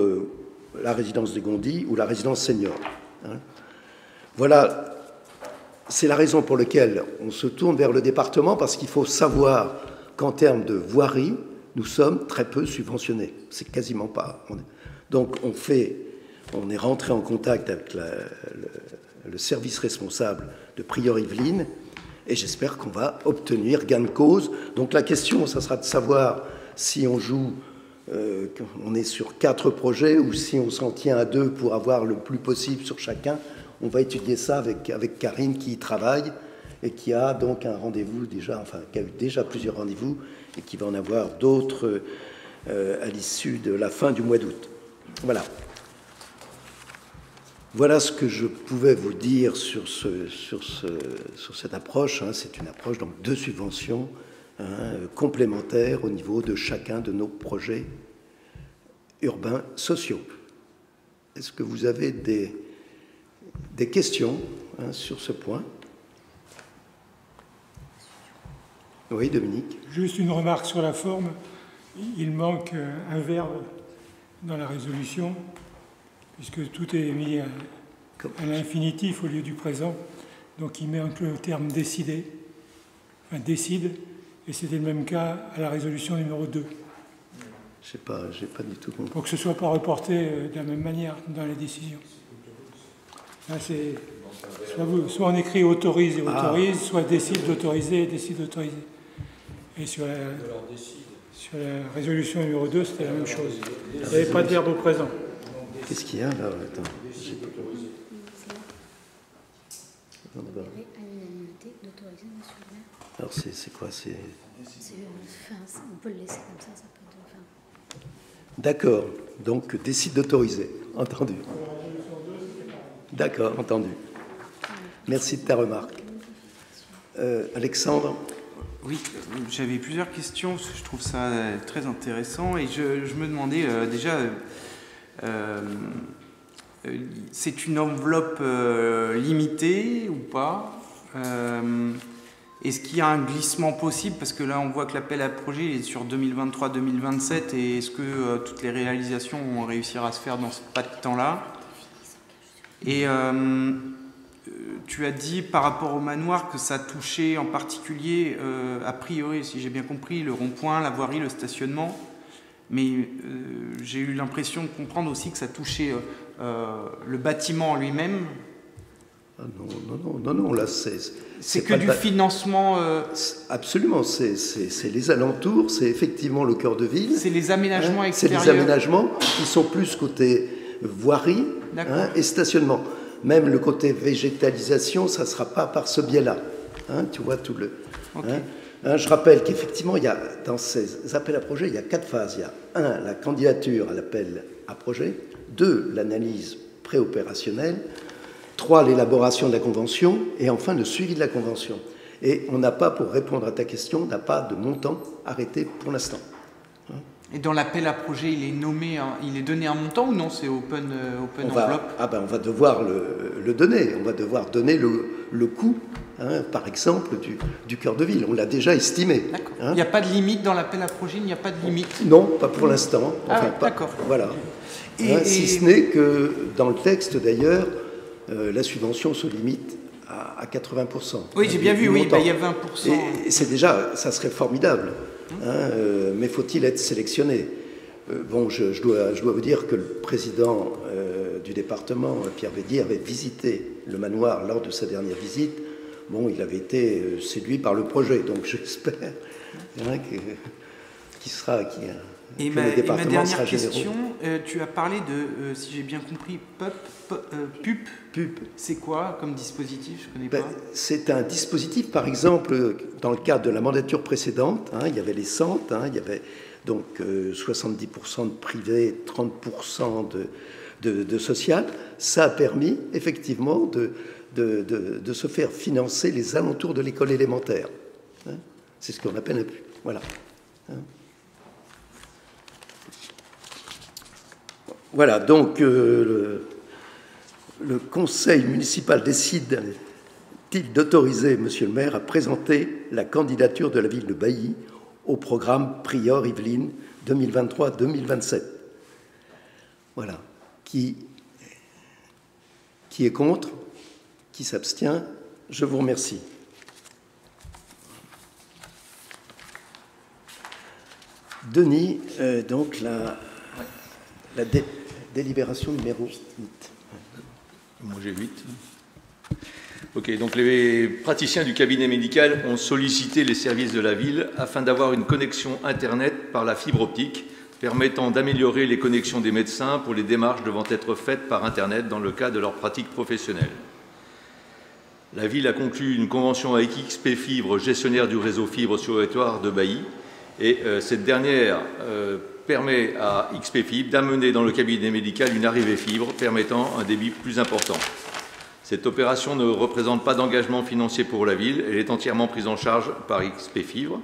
la résidence de Gondy ou la résidence senior. Voilà, c'est la raison pour laquelle on se tourne vers le département, parce qu'il faut savoir qu'en termes de voirie, nous sommes très peu subventionnés. C'est quasiment pas. Donc on est rentré en contact avec le service responsable de Prieur-Yvelines, et j'espère qu'on va obtenir gain de cause. Donc la question, ça sera de savoir si on joue, on est sur 4 projets, ou si on s'en tient à 2 pour avoir le plus possible sur chacun. On va étudier ça avec Karine, qui y travaille et qui a donc un rendez-vous déjà, enfin qui a eu déjà plusieurs rendez-vous et qui va en avoir d'autres à l'issue de la fin du mois d'août. Voilà. Voilà ce que je pouvais vous dire sur cette approche. C'est une approche donc de subvention complémentaire au niveau de chacun de nos projets urbains sociaux. Est-ce que vous avez des questions sur ce point? Oui, Dominique. Juste une remarque sur la forme. Il manque un verbe dans la résolution, puisque tout est mis à l'infinitif au lieu du présent. Donc il manque le terme décider, enfin décide, et c'était le même cas à la résolution numéro 2. J'ai pas du tout compris. Pour que ce ne soit pas reporté de la même manière dans les décisions. Là, c'est soit on écrit autorise et autorise, soit décide d'autoriser et décide d'autoriser. Et sur la résolution numéro 2, c'était la même chose. Il n'y avait pas de verbe au présent. Qu'est-ce qu'il y a là? Attends. Alors c'est quoi? On peut le laisser comme ça peut être... D'accord, donc décide d'autoriser. Entendu. D'accord, entendu. Merci de ta remarque. Alexandre? Oui, j'avais plusieurs questions, parce que je trouve ça très intéressant, et je me demandais déjà, c'est une enveloppe limitée ou pas? Est-ce qu'il y a un glissement possible? Parce que là, on voit que l'appel à projet est sur 2023-2027, et est-ce que toutes les réalisations vont réussir à se faire dans ce pas de temps-là? Et tu as dit par rapport au manoir que ça touchait en particulier, a priori, si j'ai bien compris, le rond-point, la voirie, le stationnement. Mais j'ai eu l'impression de comprendre aussi que ça touchait le bâtiment en lui-même. Ah non, là c'est que du financement. Absolument, c'est les alentours, c'est effectivement le cœur de ville. C'est les aménagements extérieurs. C'est les aménagements qui sont plus côté voirie et stationnement. Même le côté végétalisation, ça ne sera pas par ce biais-là. Tu vois tout le. Okay. Je rappelle qu'effectivement, il y a, dans ces appels à projets, il y a 4 phases. Il y a 1, la candidature à l'appel à projet, 2, l'analyse préopérationnelle, 3, l'élaboration de la convention, et enfin le suivi de la convention. Et on n'a pas, pour répondre à ta question, on n'a pas de montant arrêté pour l'instant. Et dans l'appel à projet, il est nommé, il est donné un montant ou non? C'est open envelope? On va devoir le donner. On va devoir donner le coût, par exemple, du cœur de ville. On l'a déjà estimé. D'accord. Il n'y a pas de limite dans l'appel à projet? Il n'y a pas de limite? Non, pas pour l'instant. D'accord. Voilà. Si ce n'est que dans le texte, d'ailleurs, la subvention se limite à 80%. Oui, j'ai bien vu, oui, il y a 20%. Et c'est déjà, ça serait formidable. Mais faut-il être sélectionné? Bon, je dois vous dire que le président du département, Pierre Védier, avait visité le manoir lors de sa dernière visite. Bon, il avait été séduit par le projet, donc j'espère qu'il sera... Et ma dernière question, tu as parlé de, si j'ai bien compris, PUP. C'est quoi comme dispositif? Je connais pas. C'est un dispositif, par exemple, dans le cadre de la mandature précédente, il y avait les centres, il y avait donc 70% de privé, 30% de social. Ça a permis effectivement de se faire financer les alentours de l'école élémentaire. C'est ce qu'on appelle un PUP. Voilà. Voilà, donc le conseil municipal décide-t-il d'autoriser Monsieur le maire à présenter la candidature de la ville de Bailly au programme Prior-Yvelines 2023-2027. Voilà. Qui est contre? Qui s'abstient? Je vous remercie. Denis, donc la délibération numéro 8. Moi j'ai 8. Ok, donc les praticiens du cabinet médical ont sollicité les services de la ville afin d'avoir une connexion Internet par la fibre optique, permettant d'améliorer les connexions des médecins pour les démarches devant être faites par Internet dans le cadre de leur pratique professionnelle. La ville a conclu une convention avec XP Fibre, gestionnaire du réseau fibre sur le territoire de Bailly, et cette dernière permet à XP Fibre d'amener dans le cabinet médical une arrivée fibre permettant un débit plus important. Cette opération ne représente pas d'engagement financier pour la ville, elle est entièrement prise en charge par XP Fibre.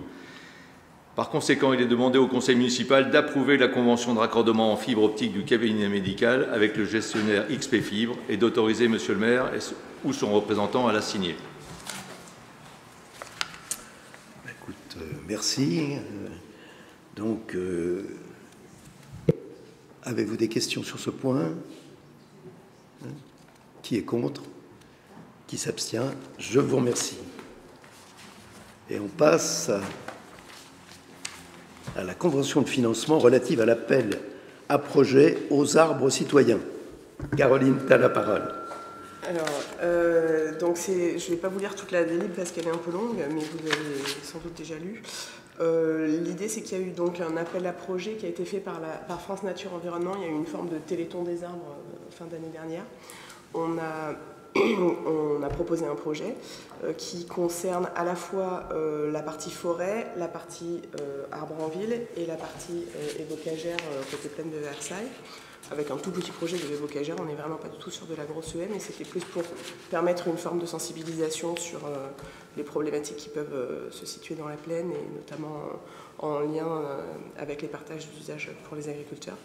Par conséquent, il est demandé au conseil municipal d'approuver la convention de raccordement en fibre optique du cabinet médical avec le gestionnaire XP Fibre et d'autoriser Monsieur le maire ou son représentant à la signer. Écoute, merci. Donc, avez-vous des questions sur ce point? Qui est contre? Qui s'abstient? Je vous remercie. Et on passe à la convention de financement relative à l'appel à projet aux arbres citoyens. Caroline, tu as la parole. Alors, donc je ne vais pas vous lire toute la délib parce qu'elle est un peu longue, mais vous l'avez sans doute déjà lu. L'idée, c'est qu'il y a eu donc un appel à projet qui a été fait par France Nature Environnement. Il y a eu une forme de téléthon des arbres fin d'année dernière. On a proposé un projet qui concerne à la fois la partie forêt, la partie arbre en ville et la partie ébocagère côté plaine de Versailles, avec un tout petit projet de ébocagère. On n'est vraiment pas du tout sur de la grosse EM, mais c'était plus pour permettre une forme de sensibilisation sur les problématiques qui peuvent se situer dans la plaine, et notamment en lien avec les partages d'usage pour les agriculteurs.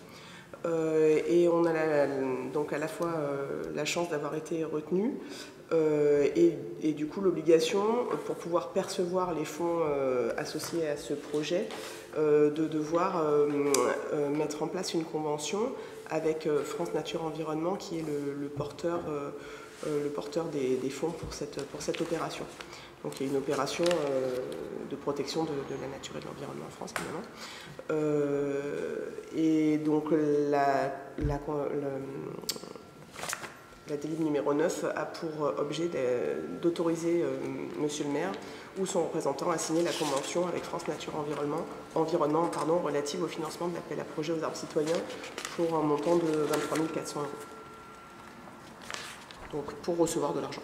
Et on a donc à la fois la chance d'avoir été retenu et du coup l'obligation, pour pouvoir percevoir les fonds associés à ce projet, de devoir mettre en place une convention avec France Nature Environnement, qui est le porteur le porteur des fonds pour cette opération. Donc il y a une opération de protection de la nature et de l'environnement en France, évidemment. Et donc la délibération numéro 9 a pour objet d'autoriser Monsieur le maire ou son représentant à signer la convention avec France Nature Environnement relative au financement de l'appel à projet aux arbres citoyens pour un montant de 23 400 €. Donc pour recevoir de l'argent.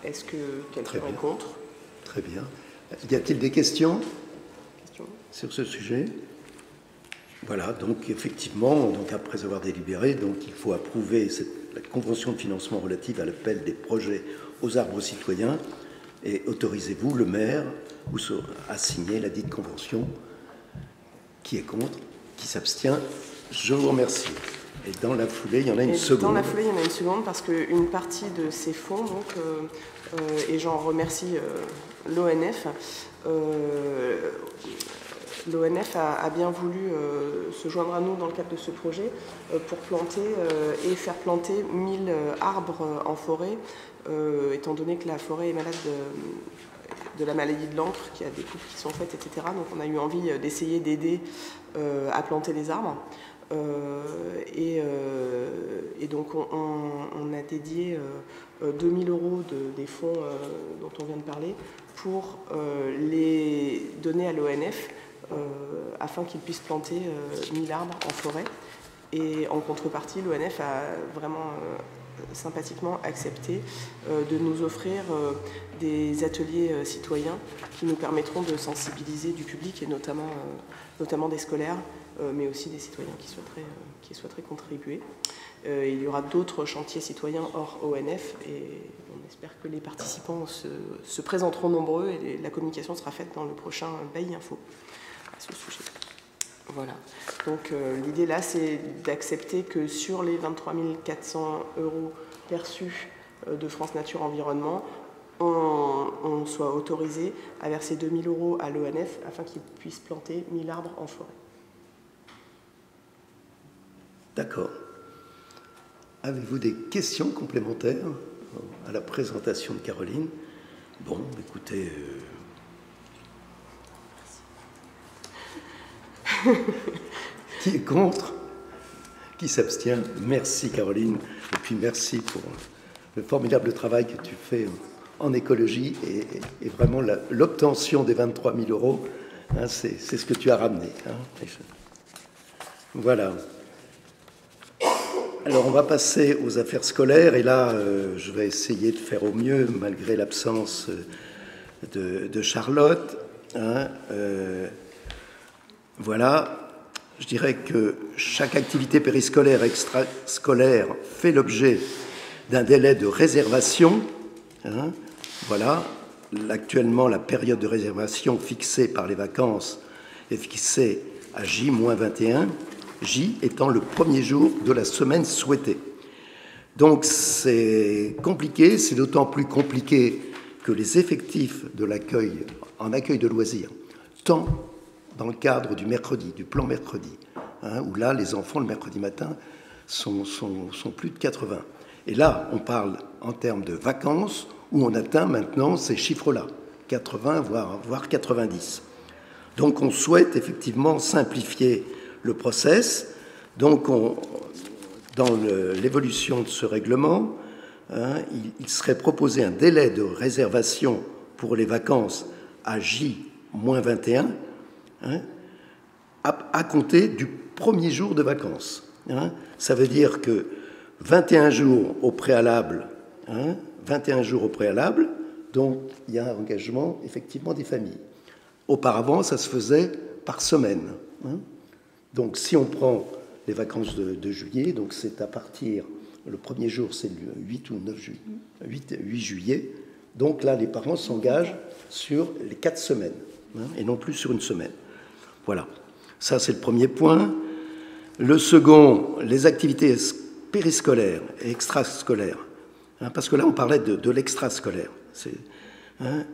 Est-ce que quelqu'un est contre? Très bien. Y a-t-il des questions sur ce sujet? Voilà, donc effectivement, donc après avoir délibéré, donc il faut approuver la convention de financement relative à l'appel des projets aux arbres citoyens et autorisez-vous, le maire, à signer la dite convention. Qui est contre? Qui s'abstient? Je vous remercie. Et dans la foulée, il y en a une seconde. Dans la foulée, il y en a une seconde parce qu'une partie de ces fonds, donc, et j'en remercie l'ONF, l'ONF a bien voulu se joindre à nous dans le cadre de ce projet pour planter et faire planter 1000 arbres en forêt, étant donné que la forêt est malade de la maladie de l'encre, qu'il y a des coupes qui sont faites, etc. Donc on a eu envie d'essayer d'aider à planter les arbres. Et donc on a dédié 2000 € des fonds dont on vient de parler pour les donner à l'ONF afin qu'ils puissent planter 1000 arbres en forêt. Et en contrepartie, l'ONF a vraiment sympathiquement accepté de nous offrir des ateliers citoyens qui nous permettront de sensibiliser du public et notamment des scolaires, mais aussi des citoyens qui souhaiteraient contribuer. Il y aura d'autres chantiers citoyens hors ONF et on espère que les participants se présenteront nombreux et la communication sera faite dans le prochain Bailly Info à ce sujet. Voilà. Donc l'idée là, c'est d'accepter que sur les 23 400 € perçus de France Nature Environnement, on soit autorisé à verser 2000 € à l'ONF afin qu'ils puissent planter 1000 arbres en forêt. D'accord. Avez-vous des questions complémentaires à la présentation de Caroline? Bon, écoutez... Qui est contre? Qui s'abstient? Merci Caroline. Et puis merci pour le formidable travail que tu fais en écologie et vraiment l'obtention des 23 000 €, hein, c'est ce que tu as ramené. Hein. Voilà. Alors on va passer aux affaires scolaires et là je vais essayer de faire au mieux malgré l'absence de Charlotte. Hein, voilà, je dirais que chaque activité périscolaire et extrascolaire fait l'objet d'un délai de réservation. Hein, voilà, actuellement la période de réservation fixée par les vacances est fixée à J-21, J étant le premier jour de la semaine souhaitée. Donc c'est compliqué, c'est d'autant plus compliqué que les effectifs de l'accueil en accueil de loisirs, tant dans le cadre du mercredi, du plan mercredi, hein, où là, les enfants, le mercredi matin, sont plus de 80. Et là, on parle en termes de vacances, où on atteint maintenant ces chiffres-là, 80, voire 90. Donc, on souhaite effectivement simplifier le process. Donc, dans l'évolution de ce règlement, hein, il serait proposé un délai de réservation pour les vacances à J-21, hein, à compter du premier jour de vacances. Hein. Ça veut dire que 21 jours au préalable, hein, 21 jours au préalable, donc il y a un engagement effectivement des familles. Auparavant, ça se faisait par semaine. Hein. Donc si on prend les vacances de juillet, donc c'est à partir, le premier jour c'est le 8 ou 9 juillet, 8 juillet, donc là les parents s'engagent sur les 4 semaines, hein, et non plus sur une semaine. Voilà, ça c'est le premier point. Le second, les activités périscolaires et extrascolaires, hein, parce que là on parlait de l'extrascolaire. Hein,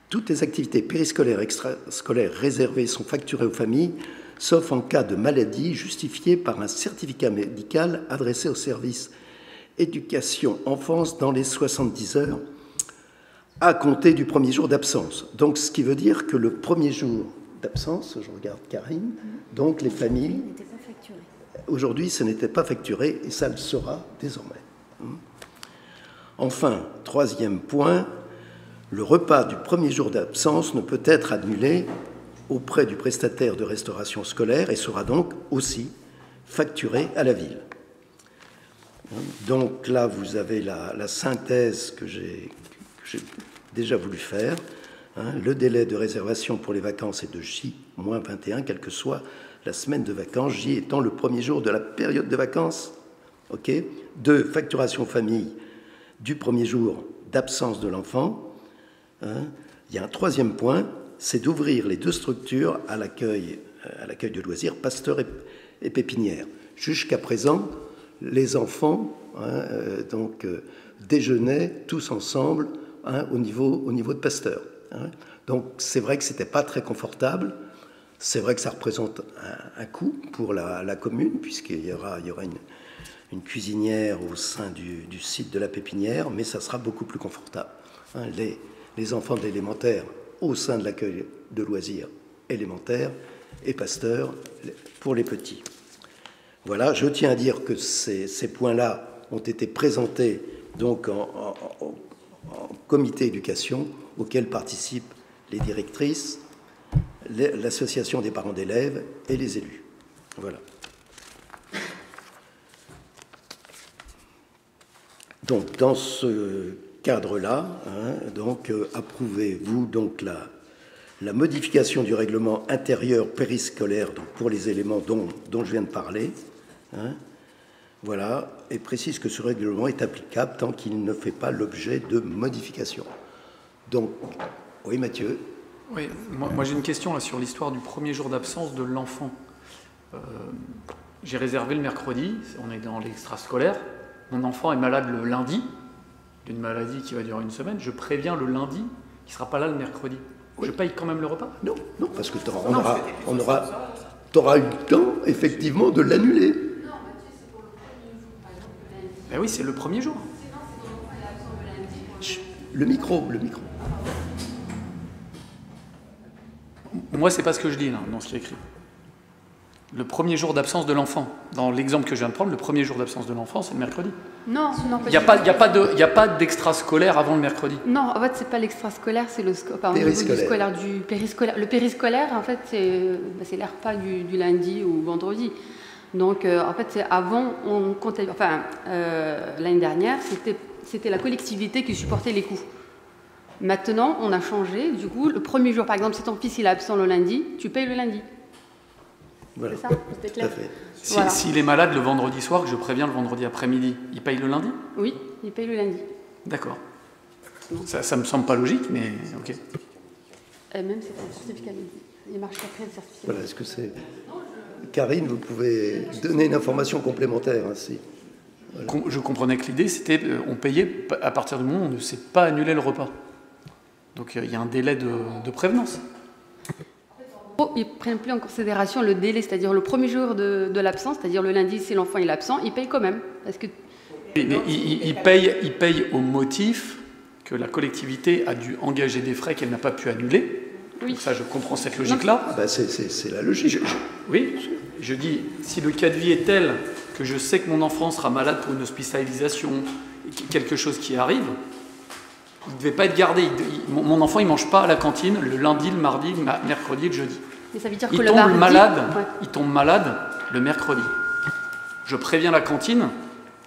toutes les activités périscolaires et extrascolaires réservées sont facturées aux familles, sauf en cas de maladie justifiée par un certificat médical adressé au service éducation enfance dans les 70 heures à compter du premier jour d'absence. Donc, ce qui veut dire que le premier jour d'absence, je regarde Karine, donc les familles, aujourd'hui, ce n'était pas facturé et ça le sera désormais. Enfin, troisième point, le repas du premier jour d'absence ne peut être annulé auprès du prestataire de restauration scolaire et sera donc aussi facturé à la ville. Donc là, vous avez la synthèse que j'ai déjà voulu faire. Le délai de réservation pour les vacances est de J-21, quelle que soit la semaine de vacances, J étant le premier jour de la période de vacances. OK. 2, facturation famille du premier jour d'absence de l'enfant. Il y a un troisième point, c'est d'ouvrir les 2 structures à l'accueil de loisirs, Pasteur et Pépinière. Jusqu'à présent, les enfants déjeunaient tous ensemble au niveau de Pasteur. Donc c'est vrai que ce n'était pas très confortable, c'est vrai que ça représente un coût pour la commune, puisqu'il y aura une cuisinière au sein du site de la Pépinière, mais ça sera beaucoup plus confortable. Les enfants de l'élémentaire au sein de l'accueil de loisirs élémentaire et Pasteur pour les petits. Voilà, je tiens à dire que ces points-là ont été présentés donc en comité éducation auquel participent les directrices, l'association des parents d'élèves et les élus. Voilà. Donc, dans ce cadre-là, approuvez-vous donc la modification du règlement intérieur périscolaire donc pour les éléments dont je viens de parler. Voilà, et précise que ce règlement est applicable tant qu'il ne fait pas l'objet de modifications. Donc, oui, Mathieu. Oui, moi j'ai une question là, sur l'histoire du premier jour d'absence de l'enfant. J'ai réservé le mercredi, on est dans l'extrascolaire. Mon enfant est malade le lundi, d'une maladie qui va durer une semaine. Je préviens le lundi qu'il ne sera pas là le mercredi. Oui. Je paye quand même le repas? Non, parce que tu auras eu le temps, effectivement, de l'annuler. Ben oui, c'est le premier jour. Le micro. Moi, c'est pas ce que je dis là, dans ce qui est écrit. Le premier jour d'absence de l'enfant. Dans l'exemple que je viens de prendre, le premier jour d'absence de l'enfant, c'est le mercredi. Non, il n'y a pas d'extrascolaire avant le mercredi. Non, en fait, c'est pas l'extrascolaire, c'est le périscolaire. Le périscolaire, en fait, c'est les repas du lundi ou vendredi. Donc, en fait, c'est avant, on comptait. Enfin, l'année dernière, c'était la collectivité qui supportait les coûts. Maintenant, on a changé. Du coup, le premier jour, par exemple, si ton fils il est absent le lundi, tu payes le lundi. Voilà. C'est ça, c'était clair. S'il est malade le vendredi soir, que je préviens le vendredi après-midi, il paye le lundi? Oui, il paye le lundi. D'accord. Ça me semble pas logique, mais ok. Même c'est un certificat. Il marche après le certificat. Voilà, est-ce que c'est... Karine, vous pouvez donner une information complémentaire ainsi. Voilà. Je comprenais que l'idée, c'était on payait à partir du moment où on ne sait pas annuler le repas. Donc il y a un délai de prévenance. Ils ne prennent plus en considération le délai, c'est-à-dire le premier jour de l'absence, c'est-à-dire le lundi, si l'enfant est absent, il paye quand même. Parce que... Mais il paye au motif que la collectivité a dû engager des frais qu'elle n'a pas pu annuler. Oui. Donc ça, je comprends cette logique-là. C'est la logique. Oui, je dis, si le cas de vie est tel que je sais que mon enfant sera malade pour une hospitalisation, quelque chose qui arrive, il ne devait pas être gardé. Mon enfant, il ne mange pas à la cantine le lundi, le mardi, le mercredi, le jeudi. Mais ça veut dire que il tombe malade le mercredi. Je préviens la cantine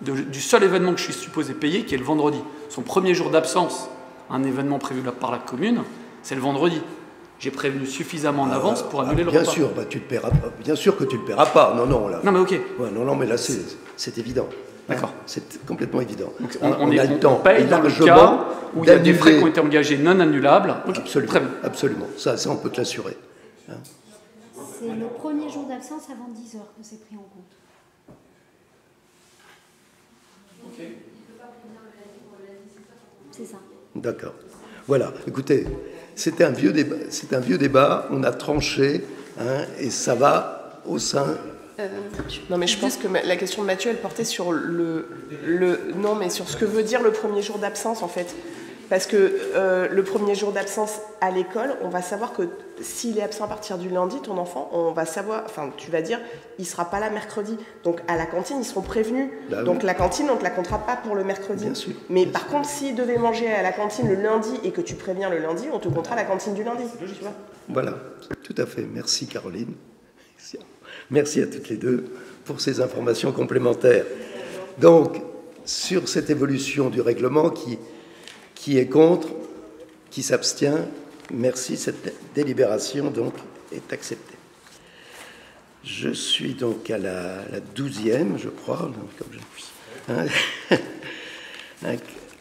du seul événement que je suis supposé payer, qui est le vendredi. Son premier jour d'absence, un événement prévu par la commune, c'est le vendredi. J'ai prévenu suffisamment en avance pour annuler le repas. Bien sûr, tu le paieras pas. Bien sûr que tu le paieras pas. Non, là. Non, mais ok. Ouais, non, mais là, c'est évident. D'accord. C'est complètement évident. Donc, on a le temps. Paye dans le cas où il y a des frais qui ont été engagés non annulables. Okay. Absolument. Très bien. Absolument. Ça, on peut te l'assurer. C'est le premier jour d'absence avant 10 heures que c'est pris en compte. Ok. C'est ça. D'accord. Voilà. Écoutez, c'était un vieux débat. On a tranché, et ça va au sein Non, mais je pense que la question de Mathieu, elle portait sur non, mais sur ce que veut dire le premier jour d'absence, en fait. Parce que le premier jour d'absence à l'école, on va savoir que s'il est absent à partir du lundi, ton enfant, on va savoir, enfin, tu vas dire, il ne sera pas là mercredi. Donc, à la cantine, ils seront prévenus. Bah, donc, oui. la cantine, on ne te la comptera pas pour le mercredi. Bien sûr. Mais par contre, s'il devait manger à la cantine le lundi et que tu préviens le lundi, on te comptera la cantine du lundi. Tu vois. Voilà, tout à fait. Merci, Caroline. Merci à toutes les deux pour ces informations complémentaires. Donc, sur cette évolution du règlement, qui est contre, qui s'abstient, merci, cette délibération donc est acceptée. Je suis donc à la 12e, je crois, comme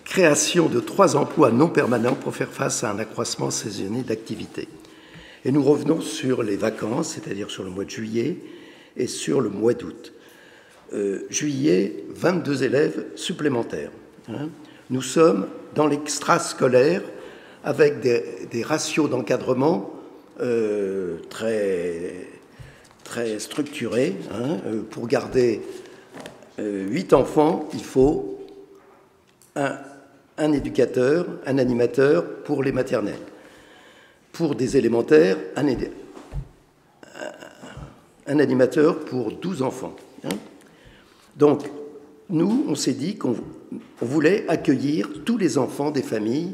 création de 3 emplois non permanents pour faire face à un accroissement saisonnier d'activité. Et nous revenons sur les vacances, c'est-à-dire sur le mois de juillet et sur le mois d'août. Juillet, 22 élèves supplémentaires. Nous sommes dans l'extrascolaire avec des ratios d'encadrement très structurés. Pour garder 8 enfants, il faut un éducateur, un animateur pour les maternelles. Pour des élémentaires, un animateur pour 12 enfants. Donc, nous, on s'est dit qu'on voulait accueillir tous les enfants des familles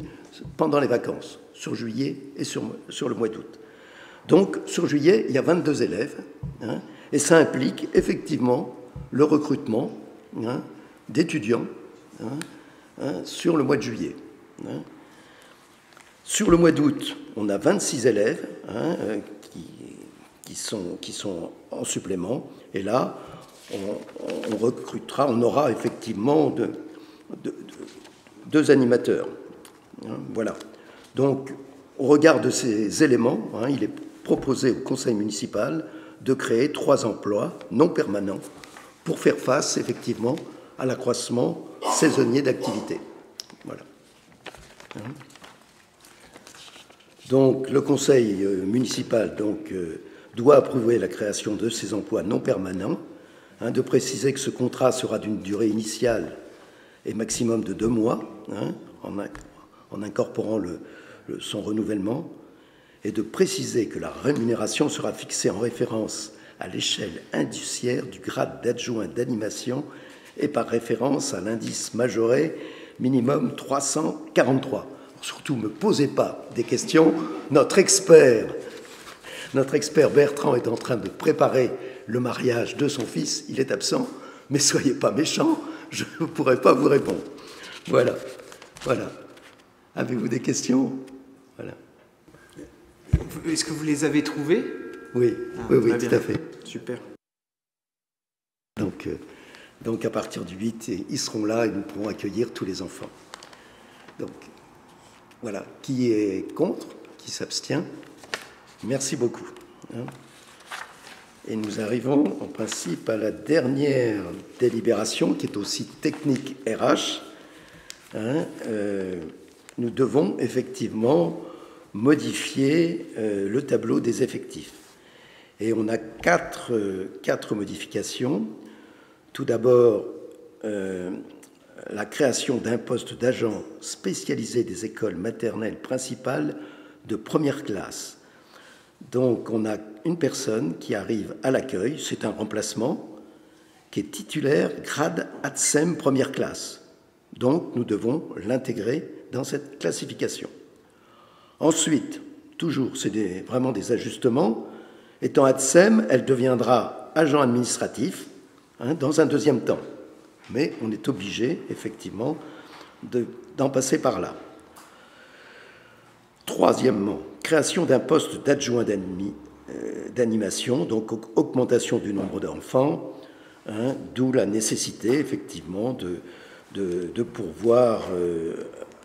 pendant les vacances, sur juillet et sur le mois d'août. Donc, sur juillet, il y a 22 élèves, et ça implique effectivement le recrutement d'étudiants sur le mois de juillet. Sur le mois d'août, on a 26 élèves qui sont en supplément, et là, on recrutera, on aura effectivement deux animateurs. Voilà. Donc, au regard de ces éléments, il est proposé au conseil municipal de créer 3 emplois non permanents pour faire face effectivement à l'accroissement saisonnier d'activité. Voilà. Donc, le conseil municipal doit approuver la création de ces emplois non permanents, de préciser que ce contrat sera d'une durée initiale et maximum de 2 mois, en incorporant son renouvellement, et de préciser que la rémunération sera fixée en référence à l'échelle indiciaire du grade d'adjoint d'animation et par référence à l'indice majoré minimum 343. Alors, surtout, ne me posez pas des questions. Notre expert Bertrand est en train de préparer le mariage de son fils. Il est absent, mais soyez pas méchants, je ne pourrai pas vous répondre. Voilà. Avez-vous des questions? Voilà. Est-ce que vous les avez trouvés? Oui, oui, tout à fait. Super. Donc à partir du 8, ils seront là et nous pourrons accueillir tous les enfants. Donc, voilà. Qui est contre? Qui s'abstient? Merci beaucoup. Et nous arrivons en principe à la dernière délibération, qui est aussi technique RH. Nous devons effectivement modifier le tableau des effectifs. Et on a quatre modifications. Tout d'abord, la création d'un poste d'agent spécialisé des écoles maternelles principales de première classe. Donc, on a une personne qui arrive à l'accueil, c'est un remplacement, qui est titulaire grade ATSEM première classe. Donc, nous devons l'intégrer dans cette classification. Ensuite, toujours, c'est vraiment des ajustements. Étant ATSEM, elle deviendra agent administratif dans un deuxième temps. Mais on est obligé, effectivement, d'en passer par là. Troisièmement, création d'un poste d'adjoint d'animation, donc augmentation du nombre d'enfants, d'où la nécessité, effectivement, de pourvoir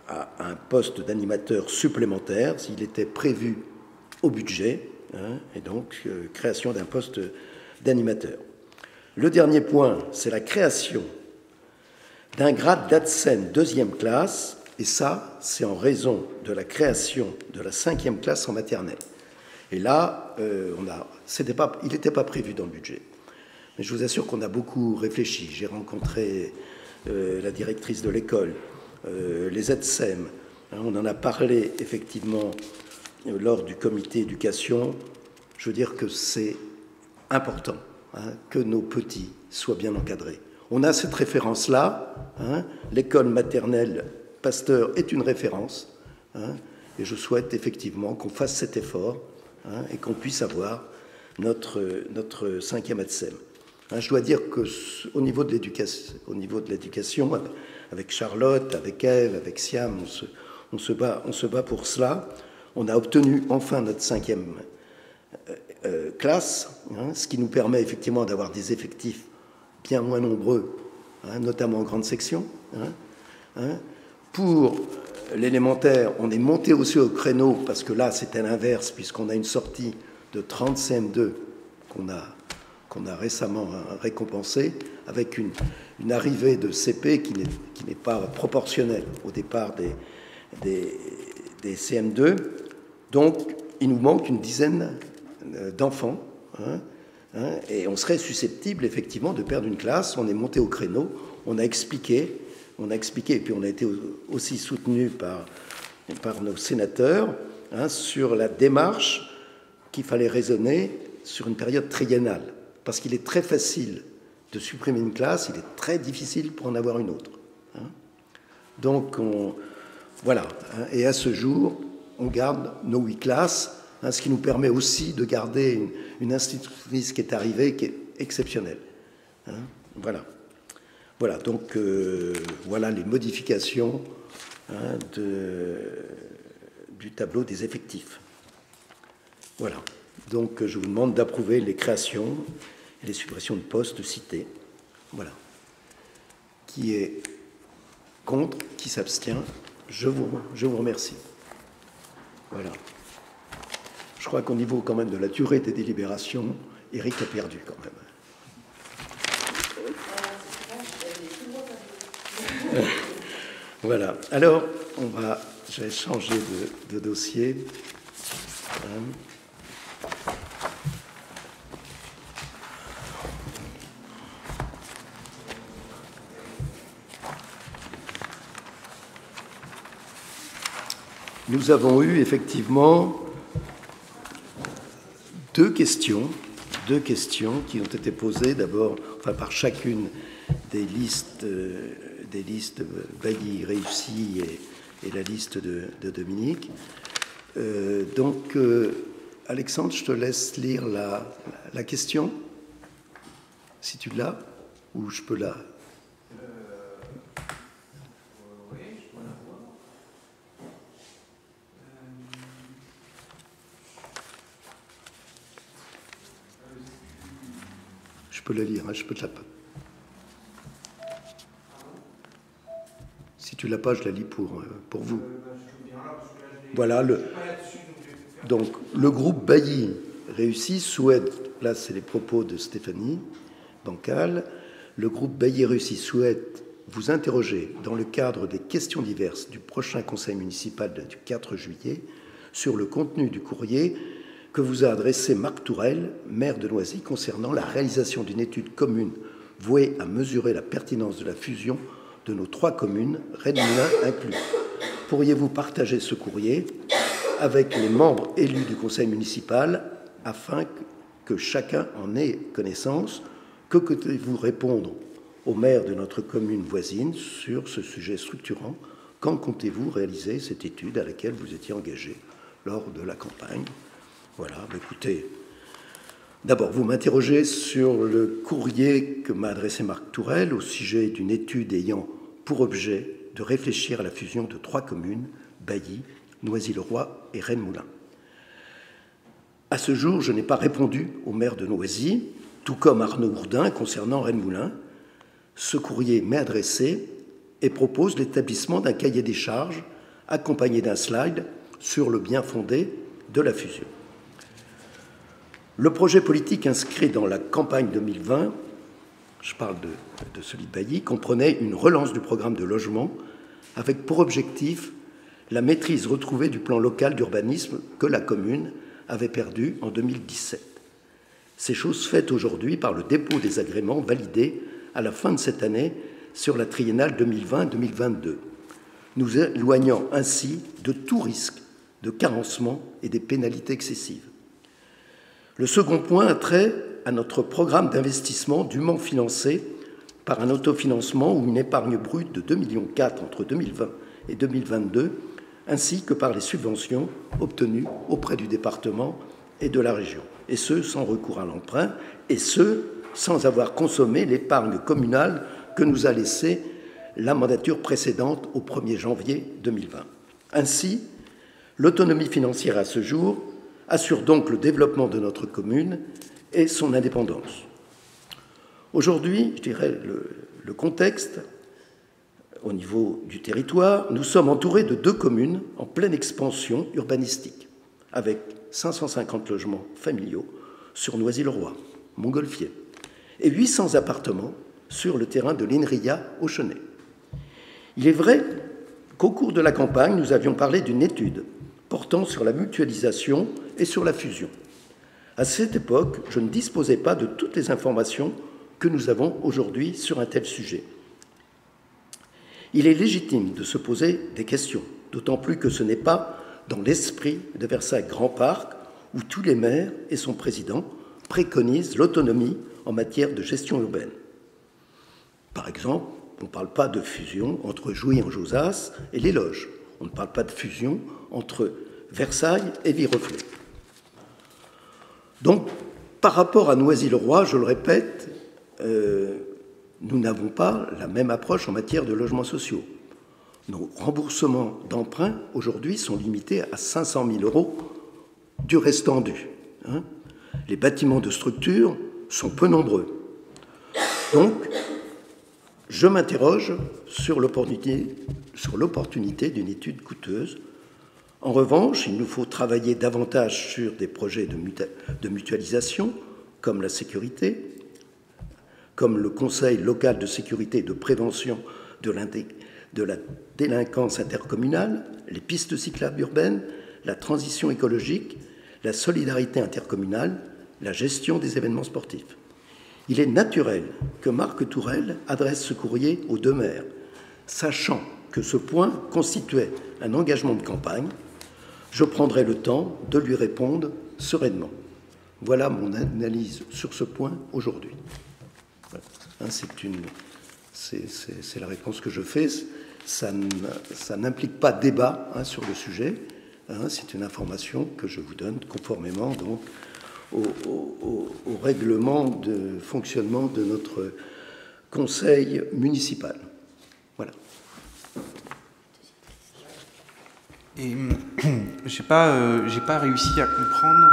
à un poste d'animateur supplémentaire, s'il était prévu au budget, et donc création d'un poste d'animateur. Le dernier point, c'est la création d'un grade d'ATSEM deuxième classe, et ça, c'est en raison de la création de la 5e classe en maternelle. Et là, il n'était pas prévu dans le budget. Mais je vous assure qu'on a beaucoup réfléchi. J'ai rencontré la directrice de l'école, les ADSEM. On en a parlé effectivement lors du comité éducation. Je veux dire que c'est important que nos petits soient bien encadrés. On a cette référence-là. L'école maternelle Pasteur est une référence. Et je souhaite effectivement qu'on fasse cet effort et qu'on puisse avoir notre 5e ADSEM. Je dois dire qu'au niveau de l'éducation, avec Charlotte, avec Ève, avec Siam, on se bat pour cela. On a obtenu enfin notre 5e classe, ce qui nous permet effectivement d'avoir des effectifs bien moins nombreux, notamment en grande section. Pour l'élémentaire, on est monté aussi au créneau, parce que là, c'était l'inverse, puisqu'on a une sortie de 30 CM2 qu'on a récemment récompensée, avec une arrivée de CP qui n'est pas proportionnelle au départ des CM2. Donc, il nous manque une dizaine d'enfants, et on serait susceptible, effectivement, de perdre une classe. On est monté au créneau, on a expliqué, et puis on a été aussi soutenu par nos sénateurs sur la démarche qu'il fallait raisonner sur une période triennale, parce qu'il est très facile de supprimer une classe, il est très difficile pour en avoir une autre. Donc, voilà. Et à ce jour, on garde nos 8 classes, ce qui nous permet aussi de garder une institutrice qui est arrivée, qui est exceptionnelle. Voilà. Voilà, donc voilà les modifications du tableau des effectifs. Voilà, donc je vous demande d'approuver les créations et les suppressions de postes cités. Voilà. Qui est contre, qui s'abstient, je vous remercie. Voilà. Je crois qu'au niveau quand même de la durée des délibérations, Éric a perdu quand même. Voilà. Alors, je vais changer de dossier. Nous avons eu effectivement deux questions qui ont été posées d'abord, par chacune des listes Bailly réussi et la liste de Dominique. Donc, Alexandre, je te laisse lire la question, si tu l'as, ou je peux la... Oui, je peux la voir. Je peux la lire, je peux te la... Si tu ne l'as pas, je la lis pour vous. Voilà, donc le groupe Bailly réussi souhaite, là c'est les propos de Stéphanie Bancal, le groupe Bailly réussi souhaite vous interroger dans le cadre des questions diverses du prochain conseil municipal du 4 juillet sur le contenu du courrier que vous a adressé Marc Tourelle, maire de Noisy, concernant la réalisation d'une étude commune vouée à mesurer la pertinence de la fusion de nos 3 communes, Rennes-Moulins inclus. Pourriez-vous partager ce courrier avec les membres élus du conseil municipal afin que chacun en ait connaissance? Que comptez-vous répondre au maire de notre commune voisine sur ce sujet structurant? Quand comptez-vous réaliser cette étude à laquelle vous étiez engagé lors de la campagne? Voilà, écoutez, d'abord, vous m'interrogez sur le courrier que m'a adressé Marc Tourelle au sujet d'une étude ayant pour objet de réfléchir à la fusion de 3 communes, Bailly, Noisy-le-Roi et Rennes-Moulins. À ce jour, je n'ai pas répondu au maire de Noisy, tout comme Arnaud Bourdin concernant Rennes-Moulins. Ce courrier m'est adressé et propose l'établissement d'un cahier des charges accompagné d'un slide sur le bien fondé de la fusion. Le projet politique inscrit dans la campagne 2020, je parle de celui de Bailly, comprenait une relance du programme de logement avec pour objectif la maîtrise retrouvée du plan local d'urbanisme que la commune avait perdu en 2017. C'est chose faite aujourd'hui par le dépôt des agréments validés à la fin de cette année sur la triennale 2020-2022, nous éloignant ainsi de tout risque de carencement et des pénalités excessives. Le second point a trait à notre programme d'investissement dûment financé par un autofinancement ou une épargne brute de 2,4 millions entre 2020 et 2022, ainsi que par les subventions obtenues auprès du département et de la région, et ce, sans recours à l'emprunt, et ce, sans avoir consommé l'épargne communale que nous a laissée la mandature précédente au 1er janvier 2020. Ainsi, l'autonomie financière à ce jour assure donc le développement de notre commune et son indépendance. Aujourd'hui, je dirais le contexte, au niveau du territoire, nous sommes entourés de 2 communes en pleine expansion urbanistique, avec 550 logements familiaux sur Noisy-le-Roi, Montgolfier, et 800 appartements sur le terrain de l'INRIA au Chenay. Il est vrai qu'au cours de la campagne, nous avions parlé d'une étude portant sur la mutualisation et sur la fusion. À cette époque, je ne disposais pas de toutes les informations que nous avons aujourd'hui sur un tel sujet. Il est légitime de se poser des questions, d'autant plus que ce n'est pas dans l'esprit de Versailles Grand Parc, où tous les maires et son président préconisent l'autonomie en matière de gestion urbaine. Par exemple, on ne parle pas de fusion entre Jouy-en-Josas et les Loges. On ne parle pas de fusion entre Versailles et Viroflay. Donc, par rapport à Noisy-le-Roi, je le répète, nous n'avons pas la même approche en matière de logements sociaux. Nos remboursements d'emprunts, aujourd'hui, sont limités à 500 000 € du restant dû. Les bâtiments de structure sont peu nombreux. Donc, je m'interroge sur l'opportunité d'une étude coûteuse. En revanche, il nous faut travailler davantage sur des projets de mutualisation, comme la sécurité, comme le Conseil local de sécurité et de prévention de la délinquance intercommunale, les pistes cyclables urbaines, la transition écologique, la solidarité intercommunale, la gestion des événements sportifs. Il est naturel que Marc Tourelle adresse ce courrier aux 2 maires, sachant que ce point constituait un engagement de campagne. Je prendrai le temps de lui répondre sereinement. Voilà mon analyse sur ce point aujourd'hui. C'est la réponse que je fais. Ça n'implique pas débat sur le sujet. C'est une information que je vous donne conformément donc au règlement de fonctionnement de notre conseil municipal. Voilà. Et j'ai pas réussi à comprendre.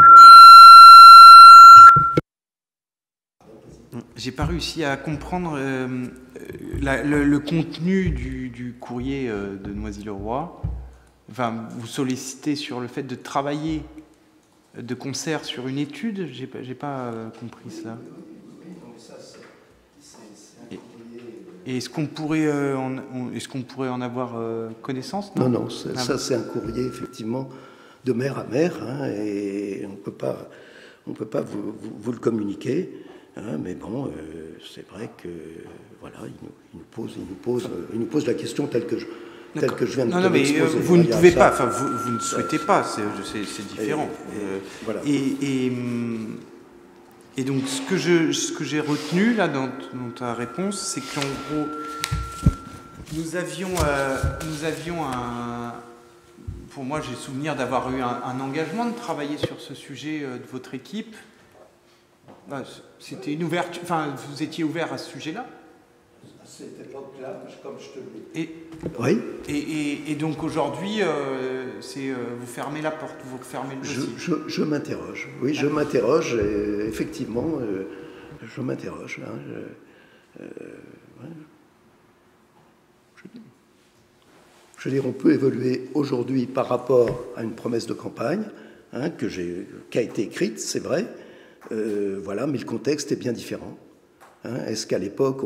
J'ai pas réussi à comprendre le contenu du courrier de Noisy-le-Roi. Enfin, vous sollicitez sur le fait de travailler de concert sur une étude. J'ai pas compris ça. Et est-ce qu'on pourrait en avoir connaissance? Non, ça c'est un courrier effectivement de maire à maire, et on peut pas vous le communiquer. Mais bon, c'est vrai que voilà, il nous pose la question telle que je viens de te l'exposer. Mais vous ne pouvez pas, enfin vous ne souhaitez pas, c'est différent. Voilà. Et donc ce que j'ai retenu là dans ta réponse, c'est qu'en gros nous avions pour moi j'ai souvenir d'avoir eu un engagement de travailler sur ce sujet de votre équipe. C'était une ouverture, enfin vous étiez ouvert à ce sujet-là? À cette époque-là, comme je te le dis. Oui. Et donc aujourd'hui, vous fermez la porte, vous fermez le dossier. Je m'interroge. Oui, je m'interroge. Effectivement, je m'interroge. Je veux dire, on peut évoluer aujourd'hui par rapport à une promesse de campagne qui a été écrite, c'est vrai. Voilà, mais le contexte est bien différent. Est-ce qu'à l'époque,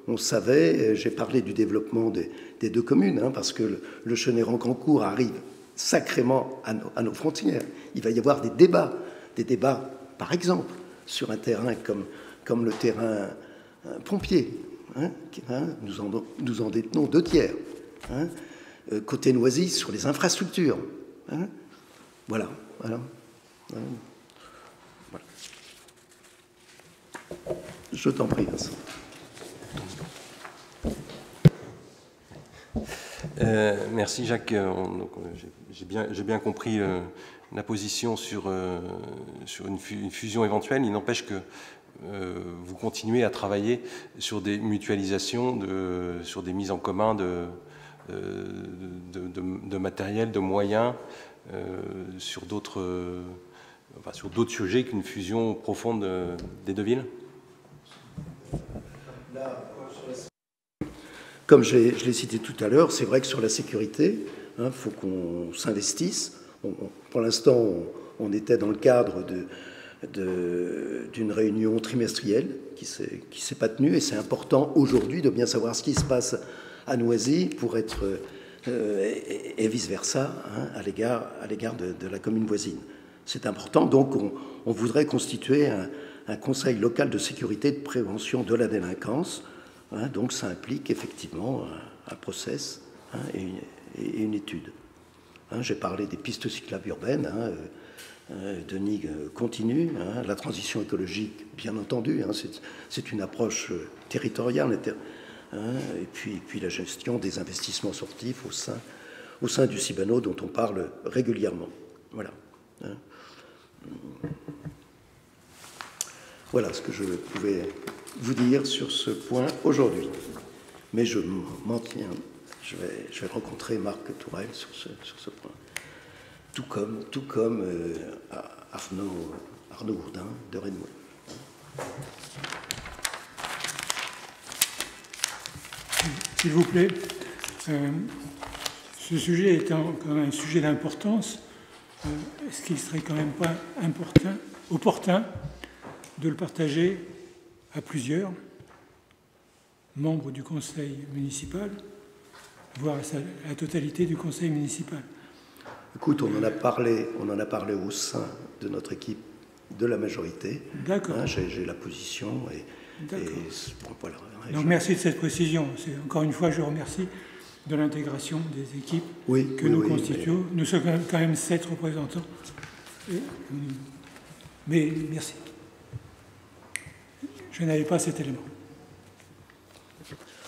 on savait, j'ai parlé du développement des 2 communes, parce que le Chenay-Rancancourt arrive sacrément à nos frontières. Il va y avoir des débats, par exemple, sur un terrain comme le terrain pompier. Nous en détenons 2 tiers. Côté Noisy, sur les infrastructures. Voilà. Je t'en prie, Vincent. Merci Jacques. J'ai bien compris la position sur une fusion éventuelle. Il n'empêche que vous continuez à travailler sur des mutualisations, sur des mises en commun de matériel, de moyens, sur d'autres sujets qu'une fusion profonde des 2 villes. Comme je l'ai cité tout à l'heure, c'est vrai que sur la sécurité, il faut qu'on s'investisse. Pour l'instant, on était dans le cadre d'une réunion trimestrielle qui s'est pas tenue, et c'est important aujourd'hui de bien savoir ce qui se passe à Noisy pour être et vice-versa à l'égard de la commune voisine. C'est important, donc on voudrait constituer un conseil local de sécurité et de prévention de la délinquance. Donc ça implique effectivement un process et une étude. J'ai parlé des pistes cyclables urbaines, Denis continue, la transition écologique, bien entendu, c'est une approche territoriale, et puis la gestion des investissements sportifs au sein du Cibano, dont on parle régulièrement. Voilà. Voilà ce que je pouvais vous dire sur ce point aujourd'hui. Mais je m'en tiens, je vais rencontrer Marc Tourelle sur ce point. Tout comme Arnaud Gourdin de Rennes. S'il vous plaît, ce sujet étant quand même un sujet d'importance, est-ce qu'il ne serait quand même pas opportun de le partager à plusieurs membres du conseil municipal, voire à la totalité du conseil municipal? Écoute, on en a parlé au sein de notre équipe de la majorité. D'accord. J'ai la position et bon, voilà. Donc merci de cette précision. Encore une fois, je remercie de l'intégration des équipes que nous constituons. Nous sommes quand même 7 représentants. Mais merci. Je n'avais pas cet élément.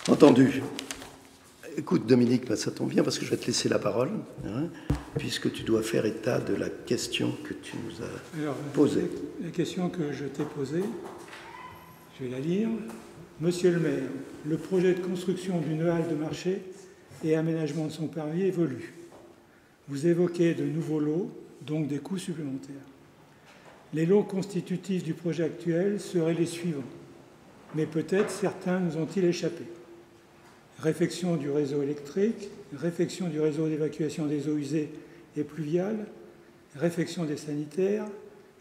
Entendu. Écoute, Dominique, ça tombe bien parce que je vais te laisser la parole, puisque tu dois faire état de la question que tu nous as posée. La question que je t'ai posée, je vais la lire. Monsieur le maire, le projet de construction d'une halle de marché et aménagement de son parvis évolue. Vous évoquez de nouveaux lots, donc des coûts supplémentaires. Les lots constitutifs du projet actuel seraient les suivants, mais peut-être certains nous ont-ils échappé. Réfection du réseau électrique, réfection du réseau d'évacuation des eaux usées et pluviales, réfection des sanitaires,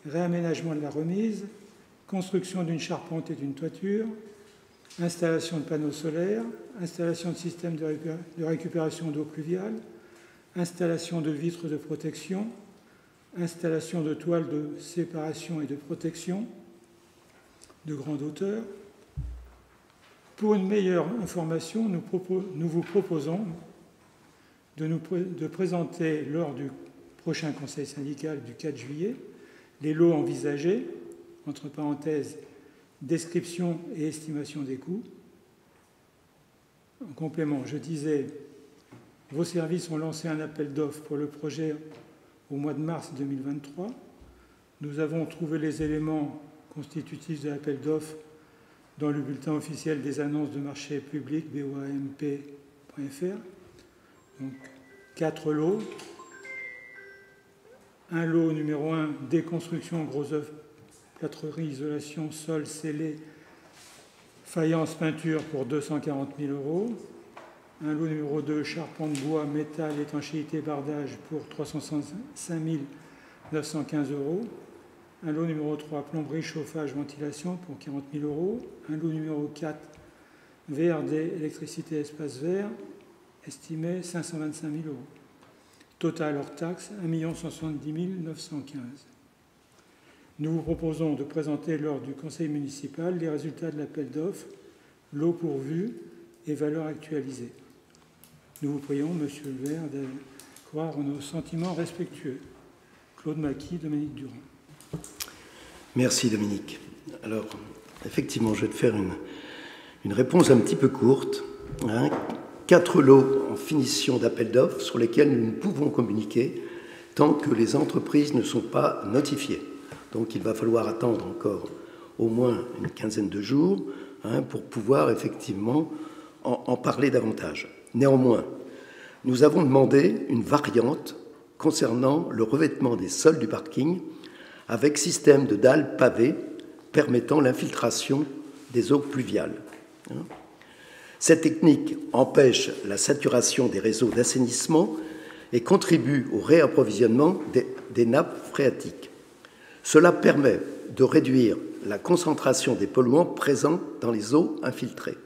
réaménagement de la remise, construction d'une charpente et d'une toiture, installation de panneaux solaires, installation de systèmes de récupération d'eau pluviale, installation de vitres de protection, installation de toiles de séparation et de protection de grande hauteur. Pour une meilleure information, nous vous proposons de présenter lors du prochain conseil syndical du 4 juillet les lots envisagés, entre parenthèses, description et estimation des coûts. En complément, je disais, vos services ont lancé un appel d'offres pour le projet au mois de mars 2023. Nous avons trouvé les éléments constitutifs de l'appel d'offres dans le bulletin officiel des annonces de marché public, boamp.fr. Donc, 4 lots. Un lot numéro 1, déconstruction, gros œuvres, plâtrerie, isolation, sol, scellé, faïence, peinture pour 240 000 €. Un lot numéro 2, charpente, bois, métal, étanchéité, bardage pour 365 915 €. Un lot numéro 3, plomberie, chauffage, ventilation pour 40 000 €. Un lot numéro 4, VRD, électricité, espace vert, estimé 525 000 €. Total hors taxe, 1 170 915 €. Nous vous proposons de présenter lors du conseil municipal les résultats de l'appel d'offres, l'eau pourvue et valeurs actualisées. Nous vous prions, Monsieur le maire, de croire en nos sentiments respectueux. Claude Maquis, Dominique Durand. Merci Dominique. Alors, effectivement, je vais te faire une réponse un petit peu courte. 4 lots en finition d'appel d'offres sur lesquels nous ne pouvons communiquer tant que les entreprises ne sont pas notifiées. Donc il va falloir attendre encore au moins une quinzaine de jours pour pouvoir effectivement en parler davantage. Néanmoins, nous avons demandé une variante concernant le revêtement des sols du parking avec système de dalles pavées permettant l'infiltration des eaux pluviales. Cette technique empêche la saturation des réseaux d'assainissement et contribue au réapprovisionnement des nappes phréatiques. Cela permet de réduire la concentration des polluants présents dans les eaux infiltrées.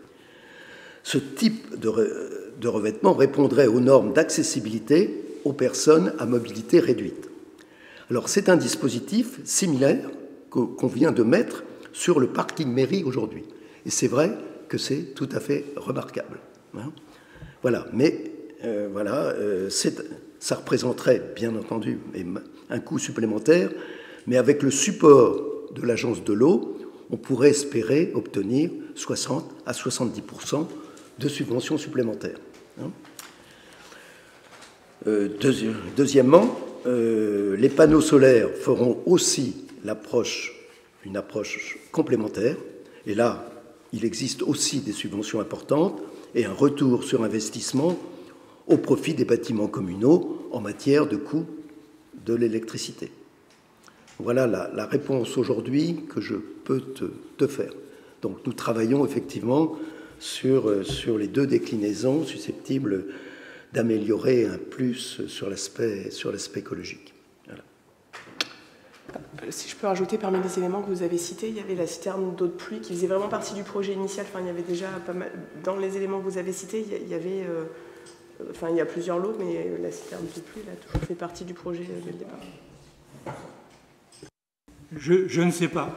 Ce type de revêtement répondrait aux normes d'accessibilité aux personnes à mobilité réduite. Alors, c'est un dispositif similaire qu'on vient de mettre sur le parking mairie aujourd'hui. Et c'est vrai que c'est tout à fait remarquable. Voilà, mais ça représenterait, bien entendu, un coût supplémentaire, mais avec le support de l'agence de l'eau, on pourrait espérer obtenir 60 à 70% de subventions supplémentaires. Deuxièmement, les panneaux solaires feront aussi une approche complémentaire. Et là, il existe aussi des subventions importantes et un retour sur investissement au profit des bâtiments communaux en matière de coût de l'électricité. Voilà la réponse aujourd'hui que je peux te faire. Donc nous travaillons effectivement sur les 2 déclinaisons susceptibles d'améliorer un plus sur l'aspect écologique. Voilà. Si je peux rajouter parmi les éléments que vous avez cités, il y avait la citerne d'eau de pluie qui faisait vraiment partie du projet initial. Enfin, il y avait déjà pas mal, dans les éléments que vous avez cités, il y avait, il y a plusieurs lots, mais la citerne d'eau de pluie elle a toujours fait partie du projet dès le départ. Je ne sais pas.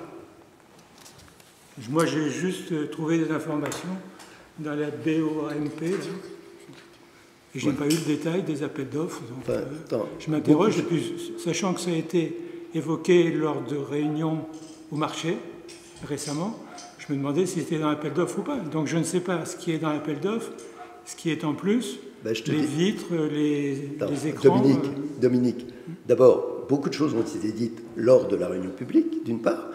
Moi, j'ai juste trouvé des informations dans la BOAMP, et je n'ai pas eu le détail des appels d'offres. Je m'interroge, et puis, sachant que ça a été évoqué lors de réunions au marché récemment, je me demandais si c'était dans l'appel d'offres ou pas. Donc je ne sais pas ce qui est dans l'appel d'offres, ce qui est en plus, les vitres, les écrans. Dominique, d'abord, beaucoup de choses ont été dites lors de la réunion publique, d'une part,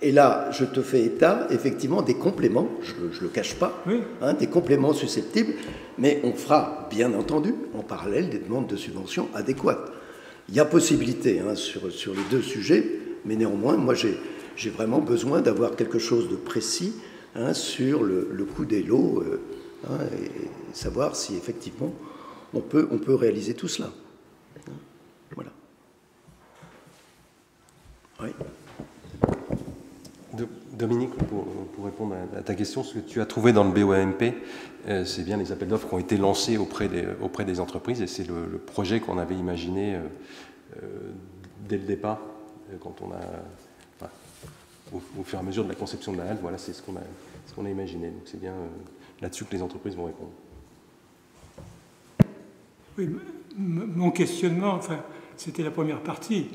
et là, je te fais état, effectivement, des compléments, je ne le cache pas, oui. Des compléments susceptibles, mais on fera, bien entendu, en parallèle des demandes de subventions adéquates. Il y a possibilité sur les 2 sujets, mais néanmoins, moi, j'ai vraiment besoin d'avoir quelque chose de précis sur le coût des lots et savoir si, effectivement, on peut réaliser tout cela. Voilà. Oui. Dominique, pour répondre à ta question, ce que tu as trouvé dans le BOAMP, c'est bien les appels d'offres qui ont été lancés auprès des entreprises, et c'est le projet qu'on avait imaginé dès le départ, quand on a, au fur et à mesure de la conception de la halte, voilà, c'est ce qu'on a imaginé. Donc c'est bien là-dessus que les entreprises vont répondre. Oui, mon questionnement, c'était la première partie.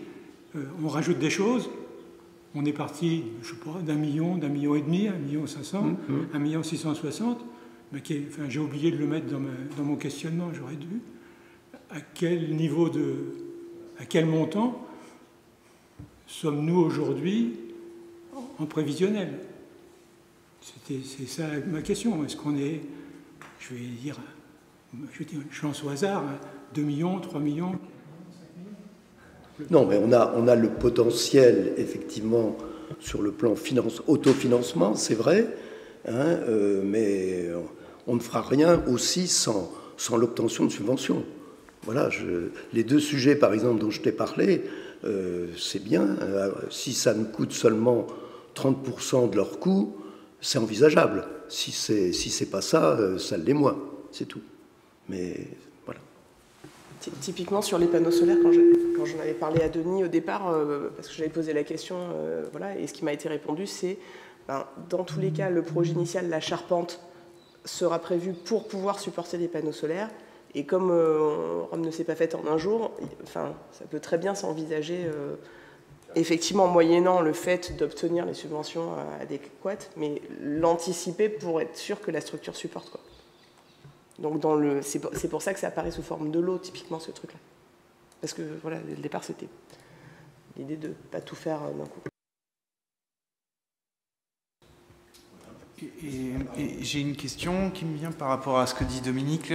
On rajoute des choses. On est parti, je ne sais pas, d'1 million, d'1,5 million, 1,5 million, 1,660 million, mais j'ai oublié de le mettre dans mon questionnement, j'aurais dû. À quel niveau à quel montant sommes-nous aujourd'hui en prévisionnel? C'est ça ma question. Est-ce qu'on est, je lance au hasard, 2 millions, 3 millions? Non, mais on a le potentiel, effectivement, sur le plan autofinancement, c'est vrai, mais on ne fera rien aussi sans l'obtention de subventions. Voilà, les 2 sujets, par exemple, dont je t'ai parlé, c'est bien. Si ça nous coûte seulement 30% de leur coût, c'est envisageable. Si c'est pas ça, ça l'est moins, c'est tout. Mais voilà. Typiquement sur les panneaux solaires, quand j'en avais parlé à Denis au départ, parce que j'avais posé la question, voilà, et ce qui m'a été répondu, c'est dans tous les cas, le projet initial, la charpente, sera prévu pour pouvoir supporter des panneaux solaires. Et comme Rome ne s'est pas faite en un jour, enfin, ça peut très bien s'envisager, effectivement, moyennant le fait d'obtenir les subventions adéquates, mais l'anticiper pour être sûr que la structure supporte, quoi. Donc c'est pour ça que ça apparaît sous forme de lot, typiquement, ce truc-là. Parce que, voilà, dès le départ, c'était l'idée de ne pas tout faire d'un coup. Et j'ai une question qui me vient par rapport à ce que dit Dominique.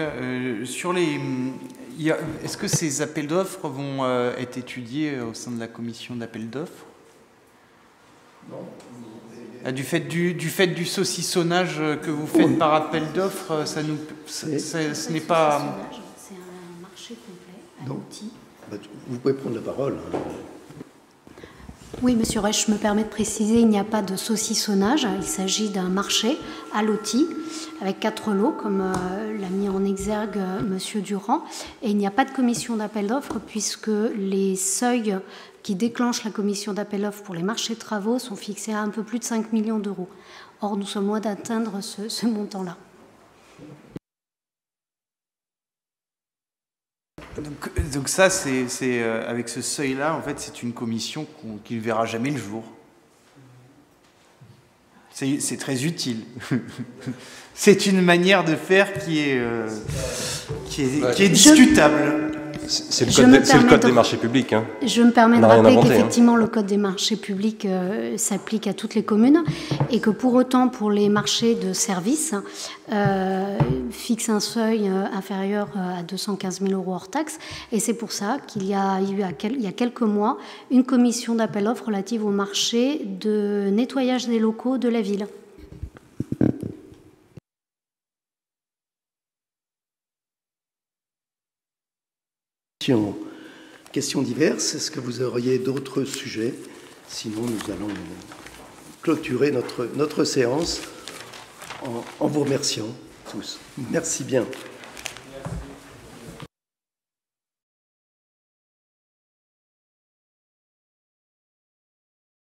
Sur est-ce que ces appels d'offres vont être étudiés au sein de la commission d'appel d'offres? Non. Du fait du saucissonnage que vous faites par appel d'offres, ce n'est pas... C'est un marché complet, non. Vous pouvez prendre la parole. Oui, monsieur Reich, je me permets de préciser, il n'y a pas de saucissonnage. Il s'agit d'un marché à loti, avec 4 lots, comme l'a mis en exergue monsieur Durand. Et il n'y a pas de commission d'appel d'offres, puisque les seuils qui déclenchent la commission d'appel d'offres pour les marchés de travaux sont fixés à un peu plus de 5 millions d'euros. Or, nous sommes loin d'atteindre ce montant-là. Donc ça, c'est avec ce seuil-là, en fait, c'est une commission qui ne verra jamais le jour. C'est très utile. C'est une manière de faire qui est discutable. C'est le code des marchés publics. Hein. Je me permets de rappeler qu'effectivement, le code des marchés publics s'applique à toutes les communes et que pour autant, pour les marchés de services, fixe un seuil inférieur à 215 000 € hors taxe. Et c'est pour ça qu'il y a eu, il y a quelques mois, une commission d'appel d'offres relative au marché de nettoyage des locaux de la ville. Questions diverses. Est-ce que vous auriez d'autres sujets? Sinon, nous allons clôturer notre séance en vous remerciant tous. Merci bien.